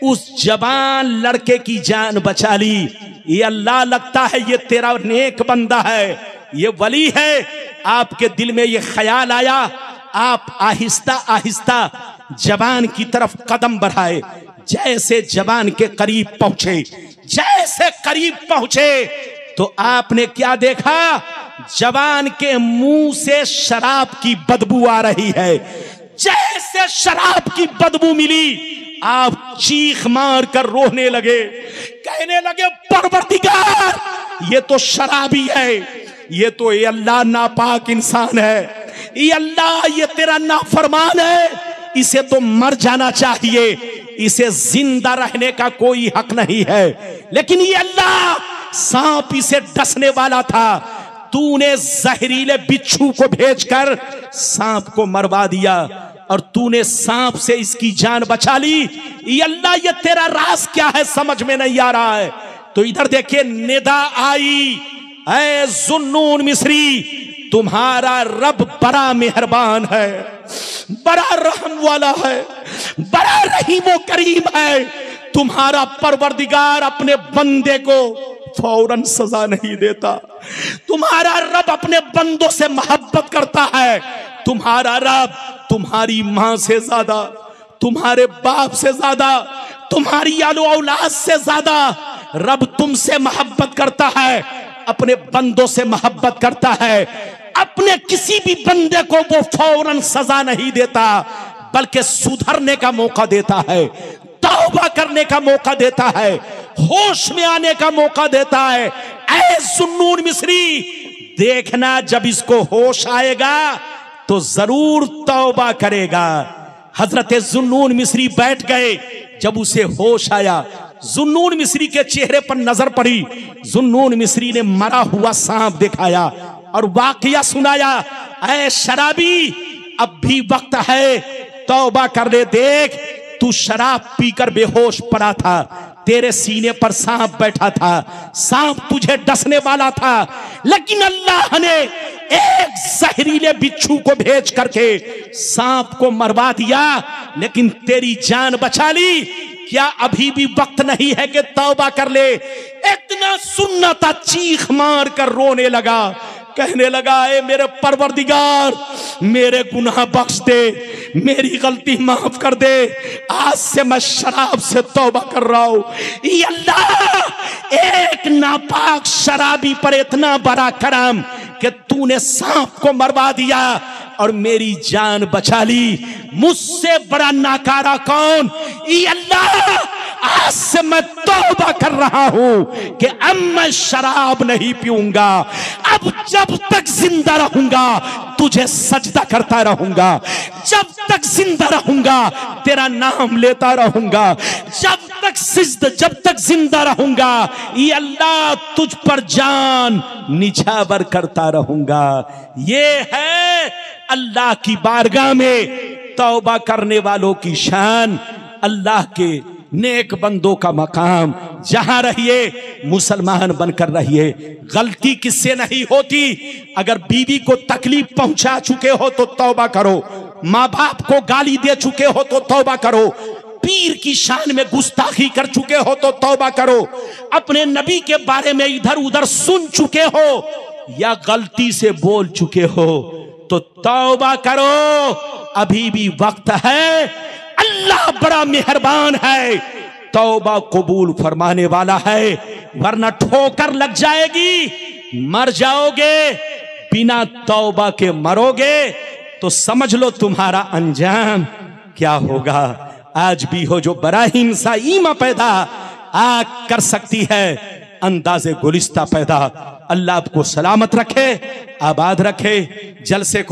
उस जवान लड़के की जान बचा ली। ये अल्लाह, लगता है ये तेरा नेक बंदा है, ये वली है। आपके दिल में ये ख्याल आया, आप आहिस्ता आहिस्ता जवान की तरफ कदम बढ़ाए। जैसे जवान के करीब पहुंचे, जैसे करीब पहुंचे तो आपने क्या देखा? जवान के मुंह से शराब की बदबू आ रही है। जैसे शराब की बदबू मिली, आप चीख मार कर रोने लगे, कहने लगे परवरदिगार ये तो शराबी है, ये तो ये अल्लाह नापाक इंसान है, ये अल्लाह ये तेरा नाफरमान है, इसे तो मर जाना चाहिए, इसे जिंदा रहने का कोई हक नहीं है। लेकिन ये अल्लाह, सांप इसे डसने वाला था, तूने जहरीले बिच्छू को भेजकर सांप को मरवा दिया। और तूने सांप से इसकी जान बचा ली। ये अल्लाह, ये तेरा राज क्या है, समझ में नहीं आ रहा है। तो इधर देखिए निदा आई, ऐ जुन्नून मिस्री, तुम्हारा रब बड़ा मेहरबान है, बड़ा रहम वाला है, बड़ा रहीम करीम है। तुम्हारा परवरदिगार अपने बंदे को फौरन सजा नहीं देता। तुम्हारा रब अपने बंदों से मोहब्बत करता है। तुम्हारा रब तुम्हारी मां से ज्यादा, तुम्हारे बाप से ज्यादा, तुम्हारी आलो औलाद से ज्यादा रब तुमसे मोहब्बत करता है, अपने बंदों से मोहब्बत करता है। अपने किसी भी बंदे को वो फौरन सजा नहीं देता, बल्कि सुधरने का मौका देता है, तौबा करने का मौका देता है, होश में आने का मौका देता है। ऐ जुन्नून मिस्री, देखना जब इसको होश आएगा तो जरूर तौबा करेगा। हजरत जुन्नून मिस्री बैठ गए। जब उसे होश आया, जुन्नून मिस्री के चेहरे पर नजर पड़ी। जुन्नून मिस्री ने मरा हुआ सांप दिखाया और वाकया सुनाया। ऐ शराबी, अब भी वक्त है, तौबा कर ले। देख, तू शराब पीकर बेहोश पड़ा था, तेरे सीने पर सांप बैठा था, सांप तुझे डसने वाला था, लेकिन अल्लाह ने एक जहरीले बिच्छू को भेज करके सांप को मरवा दिया, लेकिन तेरी जान बचा ली। क्या अभी भी वक्त नहीं है कि तौबा कर ले? इतना सुनना था, चीख मार कर रोने लगा, कहने लगा, ए मेरे परवरदिगार, मेरे गुनाह बख्श दे, मेरी गलती माफ कर दे, आज से मैं शराब से तौबा कर रहा हूं। ये अल्लाह, एक नापाक शराबी पर इतना बड़ा करम कि तूने सांप को मरवा दिया और मेरी जान बचा ली। मुझसे बड़ा नाकारा कौन? ये अल्लाह, आज से मैं तौबा कर रहा हूं कि अब मैं शराब नहीं पीऊंगा। अब जब तक जिंदा रहूंगा तुझे सजदा करता रहूंगा, जब तक जिंदा रहूंगा तेरा नाम लेता रहूंगा, जब तक जिंदा रहूंगा ये अल्लाह तुझ पर जान निछावर करता रहूंगा। ये है अल्लाह की बारगाह में तौबा करने वालों की शान, अल्लाह के नेक बंदों का मकाम। जहां रहिए मुसलमान बनकर रहिए। गलती किससे नहीं होती? अगर बीवी को तकलीफ पहुंचा चुके हो तो तौबा करो, माँ बाप को गाली दे चुके हो तो तौबा करो, पीर की शान में गुस्ताखी कर चुके हो तो तौबा करो, अपने नबी के बारे में इधर उधर सुन चुके हो या गलती से बोल चुके हो तो तौबा करो, अभी भी वक्त है। अल्लाह बड़ा मेहरबान है, तौबा कबूल फरमाने वाला है, वरना ठोकर लग जाएगी, मर जाओगे, बिना तौबा के मरोगे तो समझ लो तुम्हारा अंजाम क्या होगा। आज भी हो जो बड़ा हिंसा ईमा पैदा आग कर सकती है, अंदाजे गुलिस्ता पैदा। अल्लाह आपको सलामत रखे, आबाद रखे, जलसे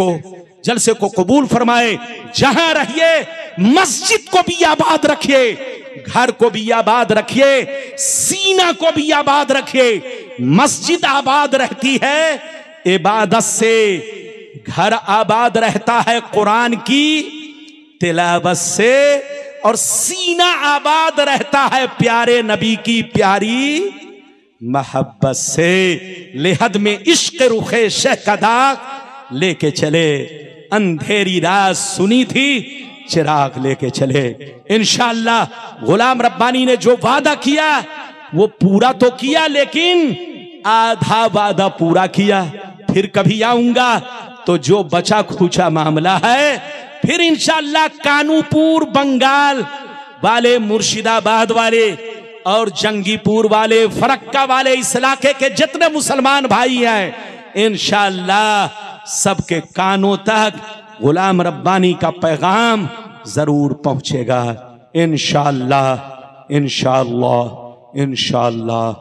को कबूल फरमाए। जहां रहिए मस्जिद को भी आबाद रखिए, घर को भी आबाद रखिए, सीना को भी आबाद रखिए। मस्जिद आबाद रहती है इबादत से, घर आबाद रहता है कुरान की तिलावत से, और सीना आबाद रहता है प्यारे नबी की प्यारी मोहब्बत से। लेहद में इश्क रुखे शह का दाग लेके चले, अंधेरी रात सुनी थी चिराग लेके चले। इंशाअल्लाह गुलाम रब्बानी ने जो वादा किया वो पूरा तो किया, लेकिन आधा वादा पूरा किया। फिर कभी आऊंगा तो जो बचा खुचा मामला है, फिर इंशाअल्लाह कानूपुर बंगाल वाले, मुर्शिदाबाद वाले और जंगीपुर वाले, फरक्का वाले, इस इलाके के जितने मुसलमान भाई हैं, इंशाअल्लाह सबके कानों तक गुलाम रब्बानी का पैगाम जरूर पहुंचेगा। इंशाअल्लाह इंशाअल्लाह इंशाअल्लाह।